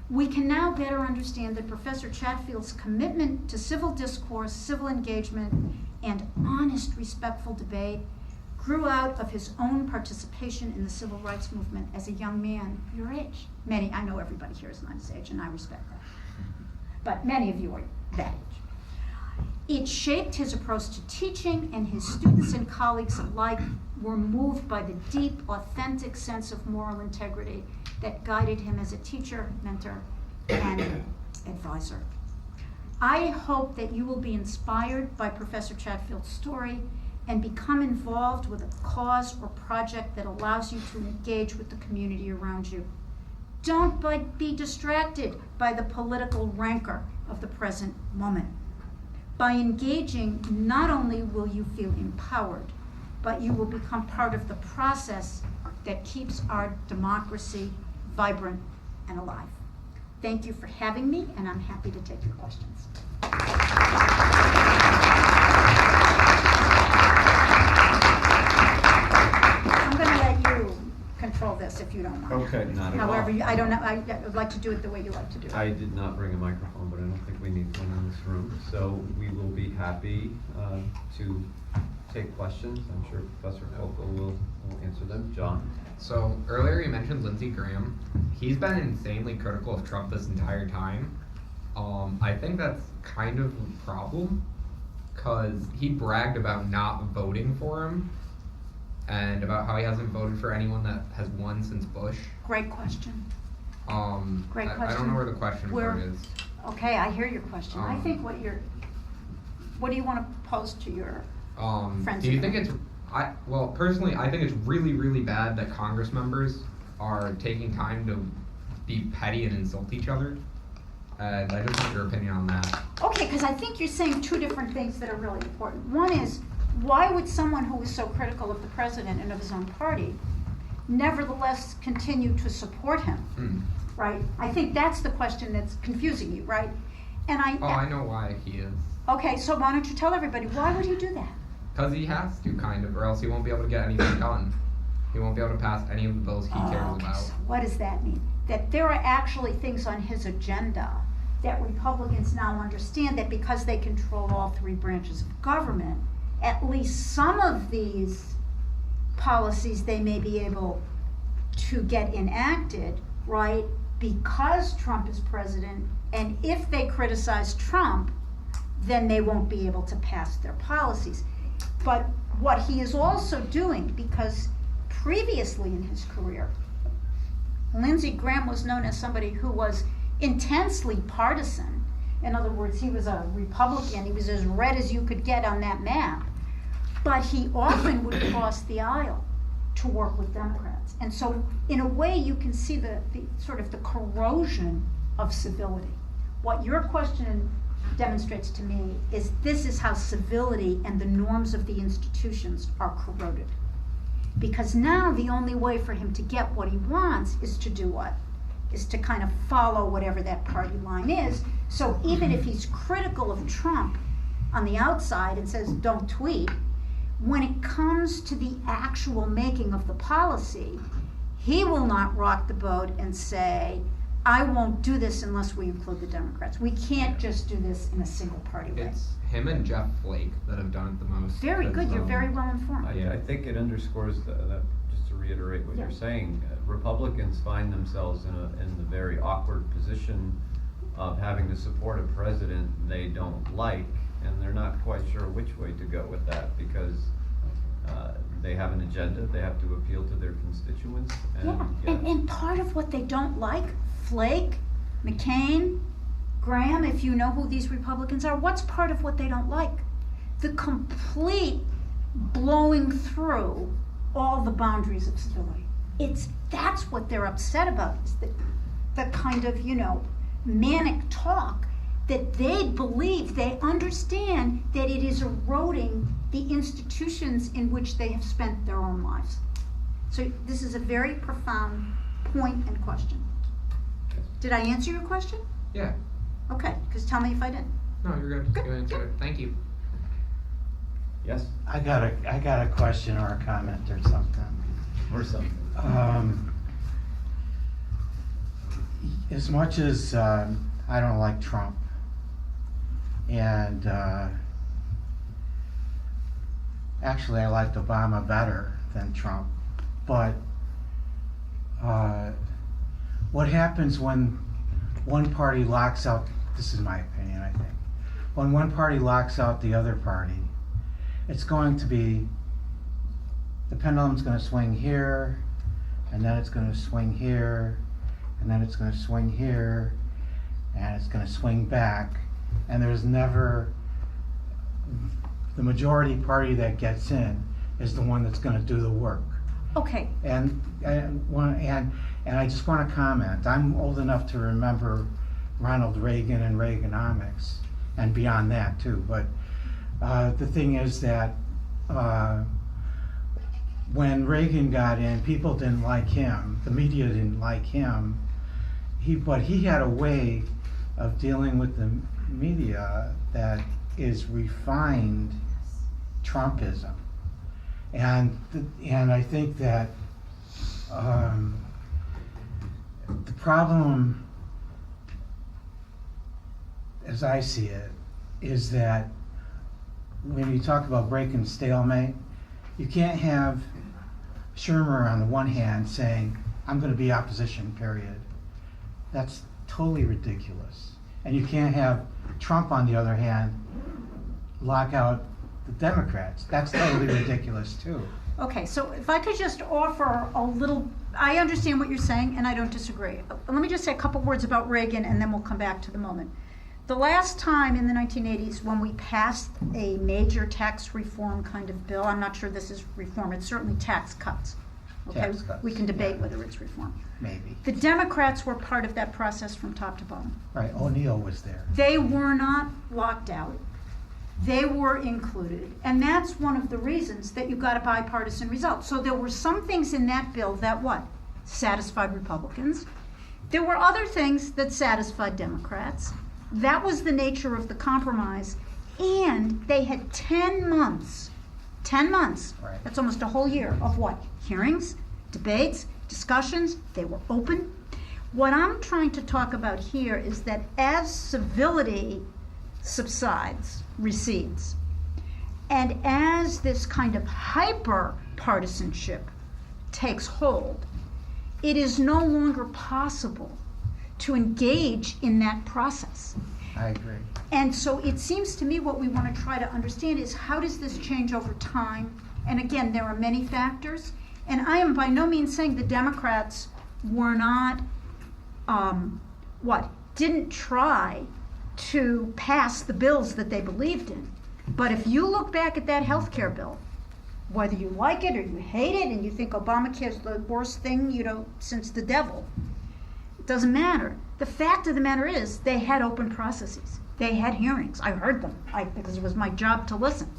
We can now better understand that Professor Chatfield's commitment to civil discourse, civil engagement, and honest, respectful debate grew out of his own participation in the civil rights movement as a young man your age. I know everybody here is not his age, and I respect that. But many of you are that age. It shaped his approach to teaching, and his students and colleagues alike were moved by the deep, authentic sense of moral integrity that guided him as a teacher, mentor, and advisor. I hope that you will be inspired by Professor Chatfield's story and become involved with a cause or project that allows you to engage with the community around you. Don't be distracted by the political rancor of the present moment. By engaging, not only will you feel empowered, but you will become part of the process that keeps our democracy vibrant and alive. Thank you for having me, and I'm happy to take your questions. I'm going to let you control this if you don't mind. Okay, not at all. However, I don't know, I would like to do it the way you like to do it. I did not bring a microphone, but I don't think we need one in this room. So we will be happy to take questions. I'm sure Professor Fulco will answer them. John? So earlier you mentioned Lindsey Graham. He's been insanely critical of Trump this entire time. I think that's kind of a problem, because he bragged about not voting for him and about how he hasn't voted for anyone that has won since Bush. Great question. Great I question. don't know where the question part is. Okay, I hear your question. I think what do you want to pose to your friends? Do you think it's, personally, I think it's really, really bad that Congress members are taking time to be petty and insult each other. And I just want your opinion on that. Okay, because I think you're saying two different things that are really important. One is, why would someone who is so critical of the president and of his own party nevertheless continue to support him, right? I think that's the question that's confusing you, right? And I know why he is. Okay, so why don't you tell everybody, why would he do that? Because he has to, kind of, or else he won't be able to get anything done. He won't be able to pass any of the bills he cares about. So what does that mean? That there are actually things on his agenda that Republicans now understand that because they control all three branches of government, at least some of these policies they may be able to get enacted, right, because Trump is president, and if they criticize Trump, then they won't be able to pass their policies. But what he is also doing, because previously in his career, Lindsey Graham was known as somebody who was intensely partisan. In other words, he was a Republican. He was as red as you could get on that map. But he often would cross the aisle to work with Democrats. And so, in a way, you can see the sort of the corrosion of civility. What your question demonstrates to me is this is how civility and the norms of the institutions are corroded. Because now the only way for him to get what he wants is to do what? Is to kind of follow whatever that party line is. So even if he's critical of Trump on the outside and says, don't tweet, when it comes to the actual making of the policy, he will not rock the boat and say, I won't do this unless we include the Democrats. We can't just do this in a single party way. It's him and Jeff Flake that have done it the most. Very good, you're very well informed. I think it underscores that, just to reiterate what you're saying, Republicans find themselves in the very awkward position of having to support a president they don't like, and they're not quite sure which way to go with that, because they have an agenda, they have to appeal to their constituents. And part of what they don't like, Flake, McCain, Graham, if you know who these Republicans are, what's part of what they don't like? The complete blowing through all the boundaries of civility. That's what they're upset about, is the kind of, manic talk that they believe, they understand that it is eroding the institutions in which they have spent their own lives. So this is a very profound point and question. Did I answer your question? Yeah. Okay, because tell me if I didn't. No, you're good. Good, You answered it. Thank you. Yes? I got a question or a comment or something. Or something. As much as I don't like Trump, and actually I liked Obama better than Trump, but what happens when one party locks out, this is my opinion, I think, when one party locks out the other party, it's going to be, the pendulum's gonna swing here, and then it's gonna swing here, and then it's gonna swing here, and it's gonna swing back, and there's never, the majority party that gets in is the one that's gonna do the work. Okay, And I just want to comment, I'm old enough to remember Ronald Reagan and Reaganomics, and beyond that too, but the thing is that when Reagan got in, people didn't like him, the media didn't like him, but he had a way of dealing with the media that is refined Trumpism. And I think that the problem, as I see it, is that when you talk about breaking stalemate, you can't have Schumer on the one hand saying, I'm going to be opposition, period. That's totally ridiculous. And you can't have Trump on the other hand lock out the Democrats. That's totally ridiculous too. okay, so if I could just offer a little, I understand what you're saying and I don't disagree. Let me just say a couple words about Reagan and then we'll come back to the moment. The last time in the 1980s when we passed a major tax reform kind of bill, I'm not sure this is reform, it's certainly tax cuts. Okay, Tax cuts, we can debate yeah. whether it's reform. Maybe. The Democrats were part of that process from top to bottom. Right, O'Neill was there. They were not locked out. They were included. And that's one of the reasons that you got a bipartisan result. So there were some things in that bill that what? Satisfied Republicans. There were other things that satisfied Democrats. That was the nature of the compromise. And they had 10 months, Right. that's almost a whole year of what? Hearings, debates, discussions. They were open. What I'm trying to talk about here is that as civility subsides, recedes, and as this kind of hyper partisanship takes hold, it is no longer possible to engage in that process. I agree. And so it seems to me what we want to try to understand is how does this change over time? And again, there are many factors. And I am by no means saying the Democrats were not, didn't try to pass the bills that they believed in. But if you look back at that health care bill, whether you like it or you hate it and you think Obamacare is the worst thing, since the devil, it doesn't matter. The fact of the matter is they had open processes. They had hearings. I heard them because it was my job to listen.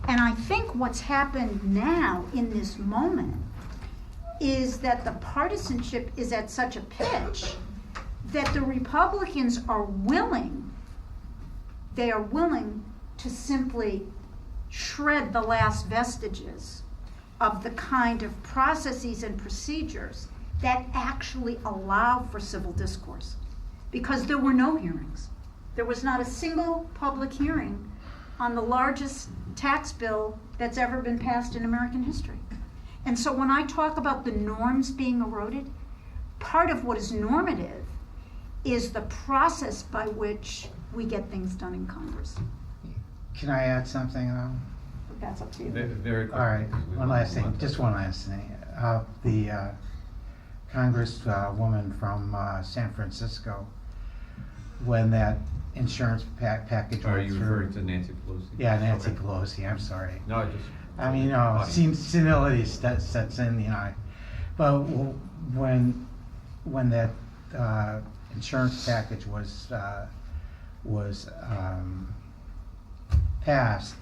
And I think what's happened now in this moment is that the partisanship is at such a pitch that the Republicans are willing to simply shred the last vestiges of the kind of processes and procedures that actually allow for civil discourse. Because there were no hearings. There was not a single public hearing on the largest tax bill that's ever been passed in American history. And so when I talk about the norms being eroded, part of what is normative is the process by which we get things done in Congress. Can I add something though? But that's up to you. Very quick. All right, one last thing, just one last thing. The Congresswoman from San Francisco, when that insurance package Are went you through. referring to Nancy Pelosi? Yeah, Nancy Okay. Pelosi, I'm sorry. No, I just. I mean, Audience. senility sets in, But when that insurance package was passed,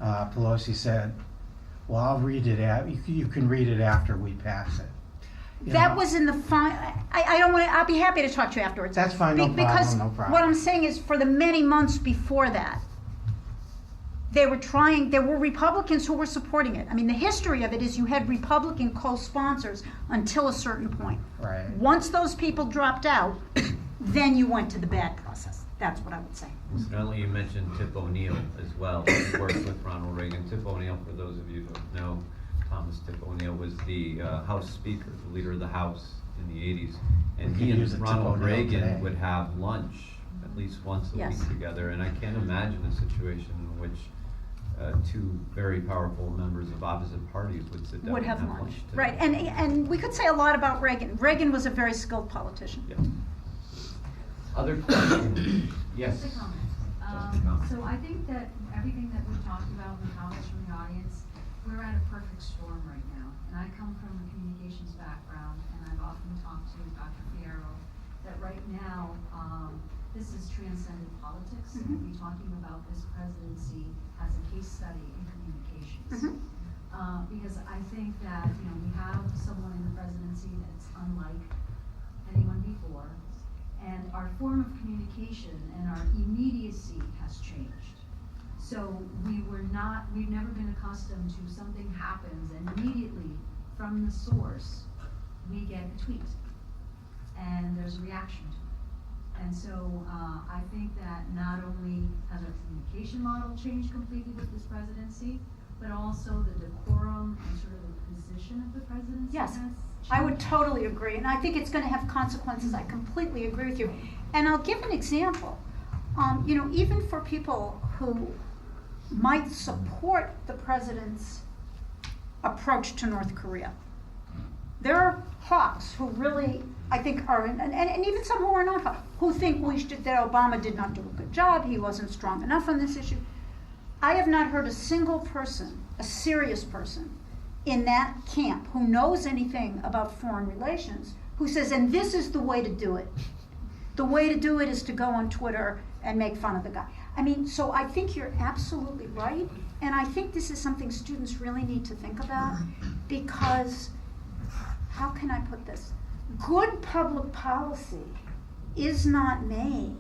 Pelosi said, "Well, I'll read it. You can read it after we pass it." That was in the I don't want to, I'll be happy to talk to you afterwards. That's fine, no problem, Because no problem. what I'm saying is for the many months before that, there were Republicans who were supporting it. I mean, the history of it is you had Republican co-sponsors until a certain point. Right. Once those people dropped out, then you went to the bad process. That's what I would say. Incidentally, you mentioned Tip O'Neill as well. He worked with Ronald Reagan. Tip O'Neill, for those of you who don't know, Thomas Tip O'Neill was the House Speaker, the leader of the House in the 80s. And We he could use a and Tip Ronald O'Neill Reagan today. would have lunch at least once a Yes. week together, and I can't imagine a situation in which two very powerful members of opposite parties would sit down Would and have have lunch, lunch together. right, and we could say a lot about Reagan. Reagan was a very skilled politician. Yeah. Other questions? Yes. Just a comment. Just a comment. So I think that everything that we talked about, the comments from the audience, we're at a perfect storm right now. And I come from a communications background, and I've often talked to Dr. Fierro that right now, this is transcendent politics. And we'll be talking about this presidency as a case study in communications. Because I think that, we have someone in the presidency that's unlike anyone before. And our form of communication and our immediacy has changed. So we've never been accustomed to something happens and immediately from the source, we get a tweet. And there's a reaction to it. And so I think that not only has our communication model changed completely with this presidency, but also the decorum and sort of the position of the presidency Yes. has changed. I would totally agree, and I think it's gonna have consequences. I completely agree with you. And I'll give an example. Even for people who might support the president's approach to North Korea, there are hawks who really, I think, are, and even some who are not hawks, who think that Obama did not do a good job, he wasn't strong enough on this issue. I have not heard a single person, a serious person, in that camp who knows anything about foreign relations who says, and this is the way to do it. The way to do it is to go on Twitter and make fun of the guy. So I think you're absolutely right, and I think this is something students really need to think about, because, how can I put this? Good public policy is not made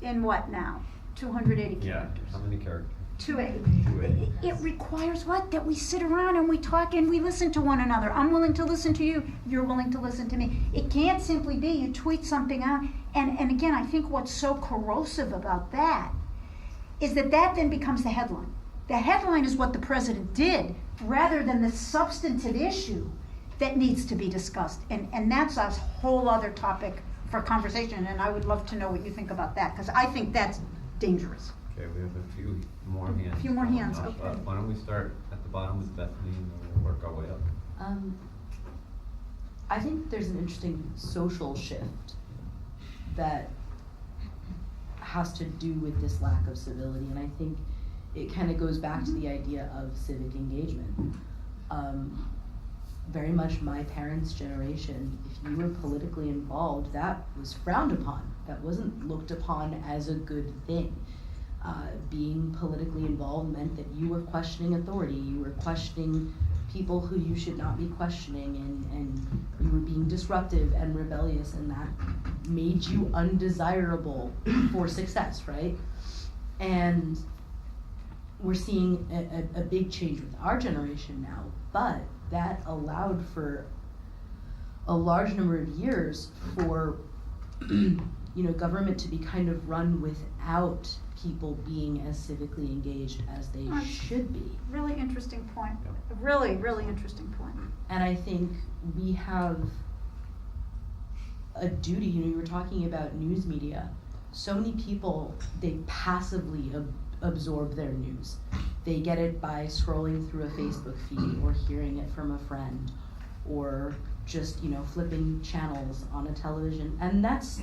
in what now? 280 Yeah, characters. how many characters? 280. 280. It requires what? That we sit around and we talk and we listen to one another. I'm willing to listen to you. You're willing to listen to me. It can't simply be you tweet something out. And again, I think what's so corrosive about that is that then becomes the headline. The headline is what the president did rather than the substantive issue that needs to be discussed. And that's a whole other topic for conversation. And I would love to know what you think about that, because I think that's dangerous. Okay, we have a few more hands. A few more going hands, up. okay. Why don't we start at the bottom with Bethany and then we'll work our way up. I think there's an interesting social shift that has to do with this lack of civility, and I think it kind of goes back to the idea of civic engagement. Very much my parents' generation, if you were politically involved, that was frowned upon. That wasn't looked upon as a good thing. Being politically involved meant that you were questioning authority, you were questioning people who you should not be questioning, and you were being disruptive and rebellious, and that made you undesirable for success, right? And we're seeing a big change with our generation now, but that allowed for a large number of years for government to be kind of run without people being as civically engaged as they should be. Really interesting point. Yep. A really, really interesting point. And I think we have a duty, you were talking about news media. So many people, they passively absorb their news. They get it by scrolling through a Facebook feed or hearing it from a friend or just, flipping channels on a television. And that's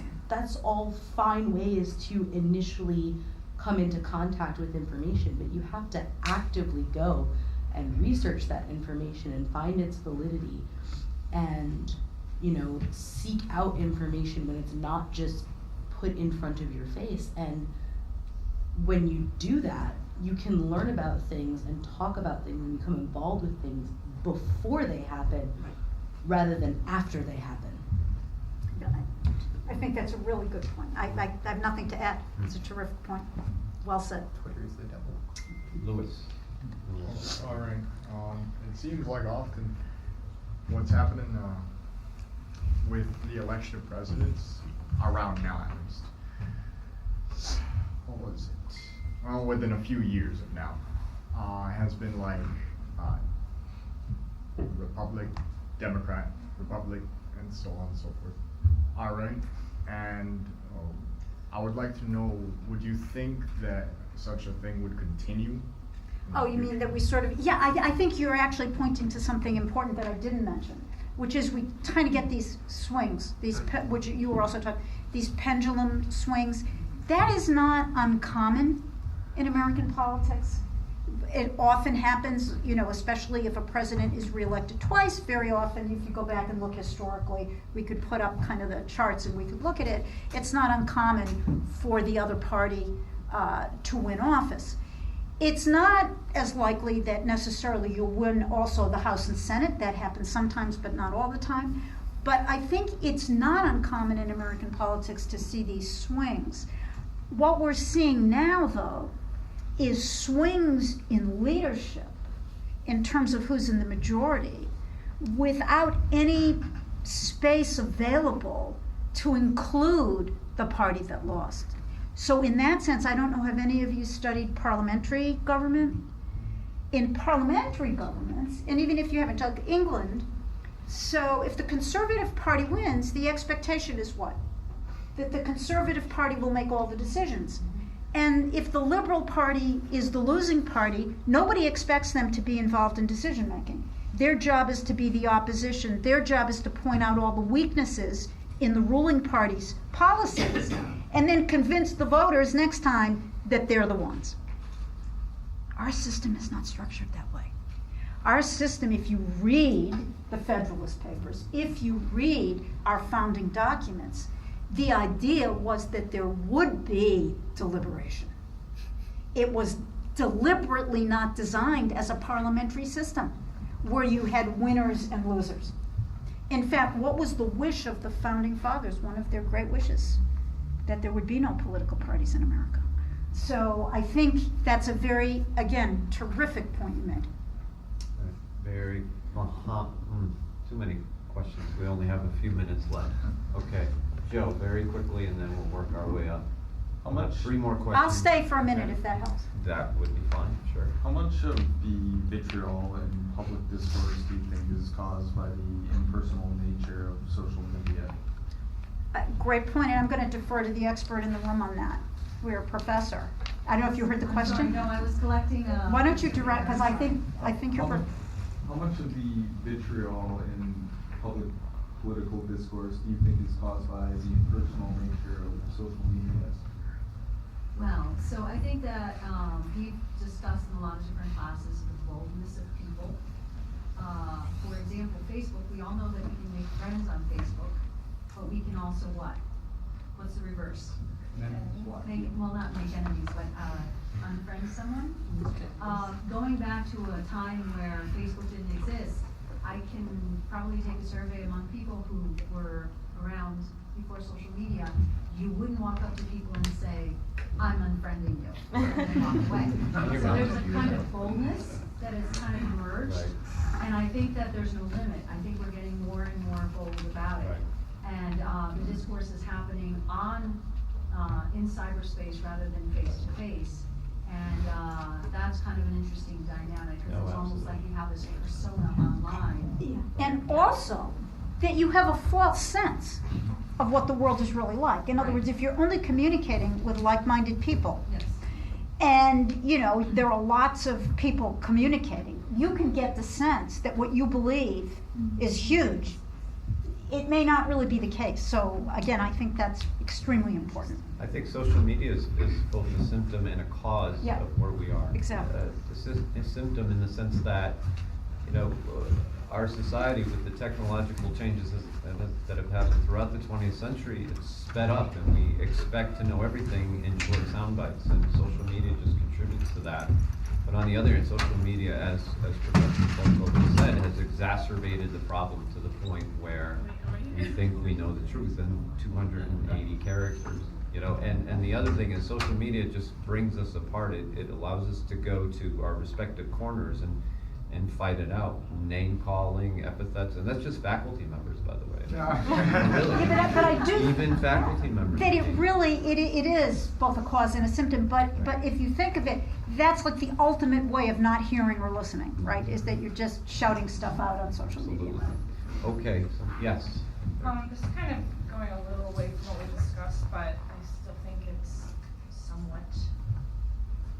all fine ways to initially come into contact with information, but you have to actively go and research that information and find its validity and, seek out information when it's not just put in front of your face. And when you do that, you can learn about things and talk about things and become involved with things before they happen rather than after they happen. I think that's a really good point. I have nothing to add. It's a terrific point. Well said. Twitter is the devil. Louis. All right. It seems like often what's happening with the election of presidents around now, at least. What was it? Well, within a few years of now, has been like Republic, Democrat, Republic, and so on and so forth. All right. And I would like to know, would you think that such a thing would continue? Oh, you mean that we sort of, yeah, I think you're actually pointing to something important that I didn't mention, which is we kind of get these swings, which you were also talking, these pendulum swings. That is not uncommon in American politics. It often happens, you know, especially if a president is reelected twice. Very often, if you go back and look historically, we could put up kind of the charts and we could look at it. It's not uncommon for the other party to win office. It's not as likely that necessarily you'll win also the House and Senate. That happens sometimes, but not all the time. But I think it's not uncommon in American politics to see these swings. What we're seeing now, though, is swings in leadership in terms of who's in the majority without any space available to include the party that lost. So in that sense, I don't know, have any of you studied parliamentary government? In parliamentary governments, and even if you haven't done England, so if the Conservative Party wins, the expectation is what? That the Conservative Party will make all the decisions. And if the Liberal Party is the losing party, nobody expects them to be involved in decision making. Their job is to be the opposition. Their job is to point out all the weaknesses in the ruling party's policies and then convince the voters next time that they're the ones. Our system is not structured that way. Our system, if you read the Federalist Papers, if you read our founding documents, the idea was that there would be deliberation. It was deliberately not designed as a parliamentary system where you had winners and losers. In fact, what was the wish of the founding fathers? One of their great wishes, that there would be no political parties in America. So I think that's a very, again, terrific point you made. Very, too many questions. We only have a few minutes left. Okay, Joe, very quickly, and then we'll work our way up. How much? 3 more questions. I'll stay for a minute if that helps. That would be fine, sure. How much of the vitriol and public discourse do you think is caused by the impersonal nature of social media? Great point, and I'm going to defer to the expert in the room on that. We're a professor. I don't know if you heard the I'm question. sorry, no, I was collecting. Why don't you direct? Because I think you're. How much of the vitriol in public political discourse do you think is caused by the impersonal nature of social media? Well, so I think that we've discussed in a lot of different classes the boldness of people. For example, Facebook, we all know that we can make friends on Facebook, but we can also what? What's the reverse? Not make enemies, but unfriend someone. Going back to a time where Facebook didn't exist, I can probably take a survey among people who were around before social media. You wouldn't walk up to people and say, I'm unfriending you, and walk away. So there's a kind of boldness that has kind of emerged, Right. and I think that there's no limit. I think we're getting more and more bold about it. Right. And the discourse is happening in cyberspace rather than face to face. And that's kind of an interesting dynamic, because it's almost like you have this persona online. And also that you have a false sense of what the world is really like. In other Right. words, if you're only communicating with like-minded people, Yes. and there are lots of people communicating, you can get the sense that what you believe is huge. It may not really be the case. So again, I think that's extremely important. I think social media is both a symptom and a cause Yeah. of where we are. Exactly. A symptom in the sense that, our society with the technological changes that have happened throughout the 20th century, it's sped up, and we expect to know everything in short sound bites, and social media just contributes to that. But on the other hand, social media, as Professor Fulco said, has exacerbated the problem to the point where we think we know the truth in 280 characters. And the other thing is, social media just brings us apart. It allows us to go to our respective corners and fight it out. Name calling, epithets, and that's just faculty members, by the way. Really. Yeah, but I do Even faculty members. that it is both a cause and a symptom, but if you think of it, that's like the ultimate way of not hearing or listening, right? Is that you're just shouting stuff out on social media. Absolutely. Okay, so yes. Just kind of coming a little away from what we discussed, but I still think it's somewhat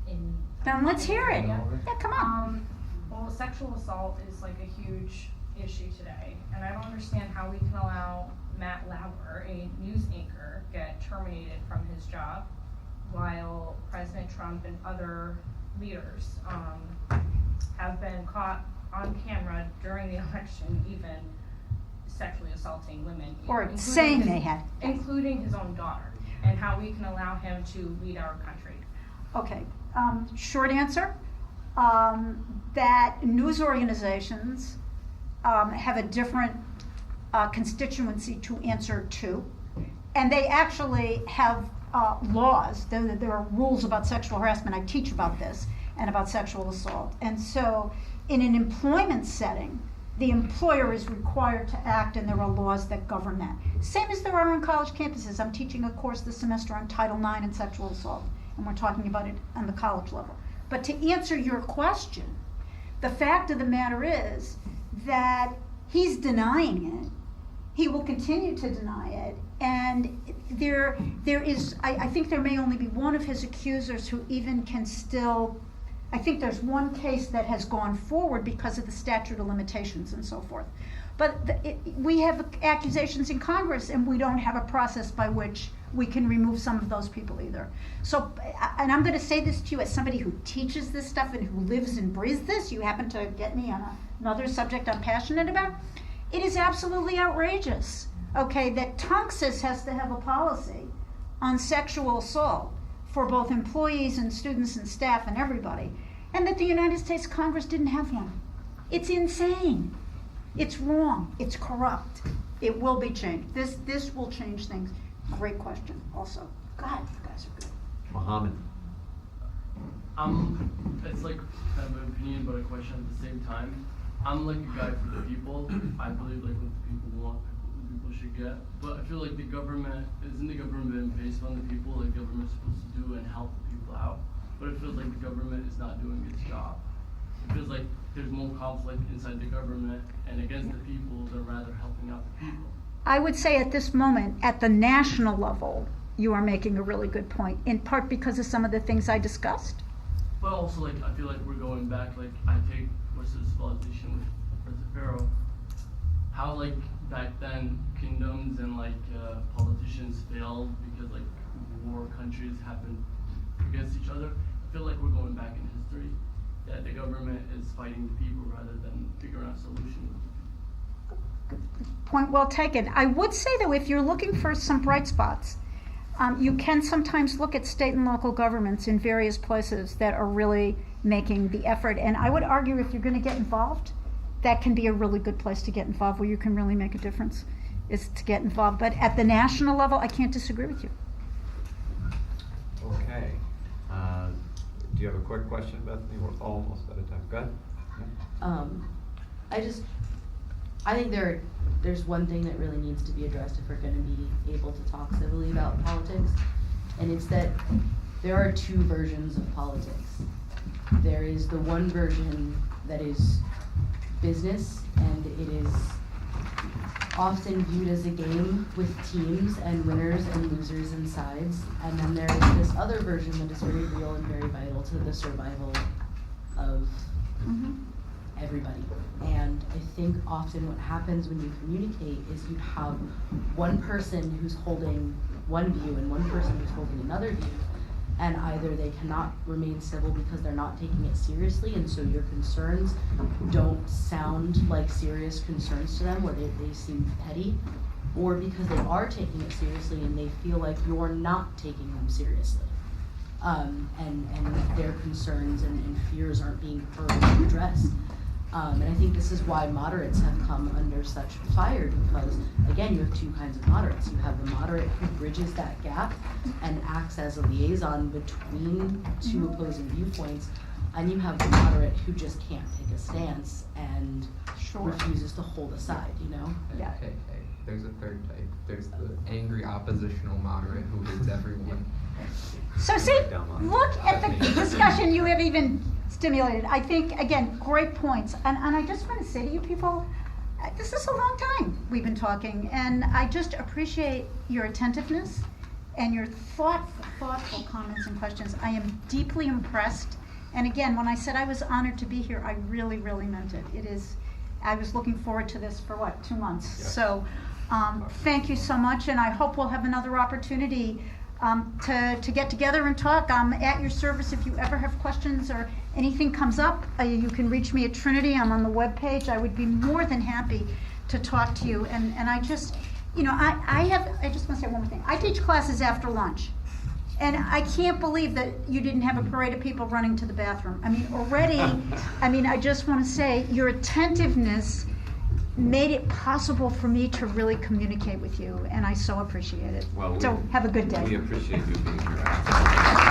in. Then let's hear it. Yeah. Yeah, come on. Well, sexual assault is like a huge issue today, and I don't understand how we can allow Matt Lauer, a news anchor, get terminated from his job, while President Trump and other leaders have been caught on camera during the election, even sexually assaulting women. Or including saying his- they had. Including his own daughter, and how we can allow him to lead our country. Okay, short answer, that news organizations have a different constituency to answer to. And they actually have laws, there are rules about sexual harassment. I teach about this and about sexual assault. And so in an employment setting, the employer is required to act, and there are laws that govern that. Same as there are on college campuses. I'm teaching a course this semester on Title IX and sexual assault, and we're talking about it on the college level. But to answer your question, the fact of the matter is that he's denying it. He will continue to deny it, and there is, I think there may only be one of his accusers who even can still, I think there's one case that has gone forward because of the statute of limitations and so forth. But we have accusations in Congress, and we don't have a process by which we can remove some of those people either. So, and I'm going to say this to you as somebody who teaches this stuff and who lives and breathes this. You happen to get me on another subject I'm passionate about. It is absolutely outrageous, okay, that Tunxis has to have a policy on sexual assault for both employees and students and staff and everybody, and that the United States Congress didn't have one. It's insane. It's wrong. It's corrupt. It will be changed. This will change things. Great question also. Go ahead, you guys are good. Mohammed. It's like kind of an opinion but a question at the same time. I'm like a guy for the people. I believe like what the people want, what the people should get. But I feel like the government, isn't the government based on the people, like government's supposed to do and help the people out? But it feels like the government is not doing its job. It feels like there's more conflict inside the government and against the people than rather helping out the people. I would say at this moment, at the national level, you are making a really good point, in part because of some of the things I discussed. But also, like, I feel like we're going back, like, I take Western civilization with President Pharaoh. How, like, back then, kingdoms and, like, politicians failed because, like, war countries happened against each other. I feel like we're going back in history, that the government is fighting the people rather than figuring out solutions. Point well taken. I would say, though, if you're looking for some bright spots, you can sometimes look at state and local governments in various places that are really making the effort. And I would argue if you're going to get involved, that can be a really good place to get involved where you can really make a difference, is to get involved. But at the national level, I can't disagree with you. Okay. Do you have a quick question, Bethany? We're almost out of time. Go ahead. Yeah. I think there's one thing that really needs to be addressed if we're going to be able to talk civilly about politics, and it's that there are two versions of politics. There is the one version that is business, and it is often viewed as a game with teams and winners and losers and sides, and then there is this other version that is very real and very vital to the survival of everybody. And I think often what happens when you communicate is you have one person who's holding one view and one person who's holding another view, and either they cannot remain civil because they're not taking it seriously, and so your concerns don't sound like serious concerns to them, or they seem petty, or because they are taking it seriously and they feel like you're not taking them seriously. And their concerns and fears aren't being heard and addressed. And I think this is why moderates have come under such fire, because, again, you have two kinds of moderates. You have the moderate who bridges that gap and acts as a liaison between two opposing viewpoints, and you have the moderate who just can't take a stance and refuses to hold a side, you know? Yeah. Hey, there's a third type. There's the angry oppositional moderate who hates everyone. So see, look at the discussion you have even stimulated. I think, again, great points. And I just want to say to you people, This is a long time we've been talking, and I just appreciate your attentiveness and your thoughtful comments and questions. I am deeply impressed. And again, when I said I was honored to be here, I really, really meant it. I was looking forward to this for 2 months? Yes. So, thank you so much, and I hope we'll have another opportunity to get together and talk. I'm at your service if you ever have questions or anything comes up. You can reach me at Trinity. I'm on the webpage. I would be more than happy to talk to you. And I just, I just want to say one more thing. I teach classes after lunch. And I can't believe that you didn't have a parade of people running to the bathroom. I mean, already, I just want to say your attentiveness made it possible for me to really communicate with you, and I so appreciate it. Well, So have a good day. We appreciate you being here.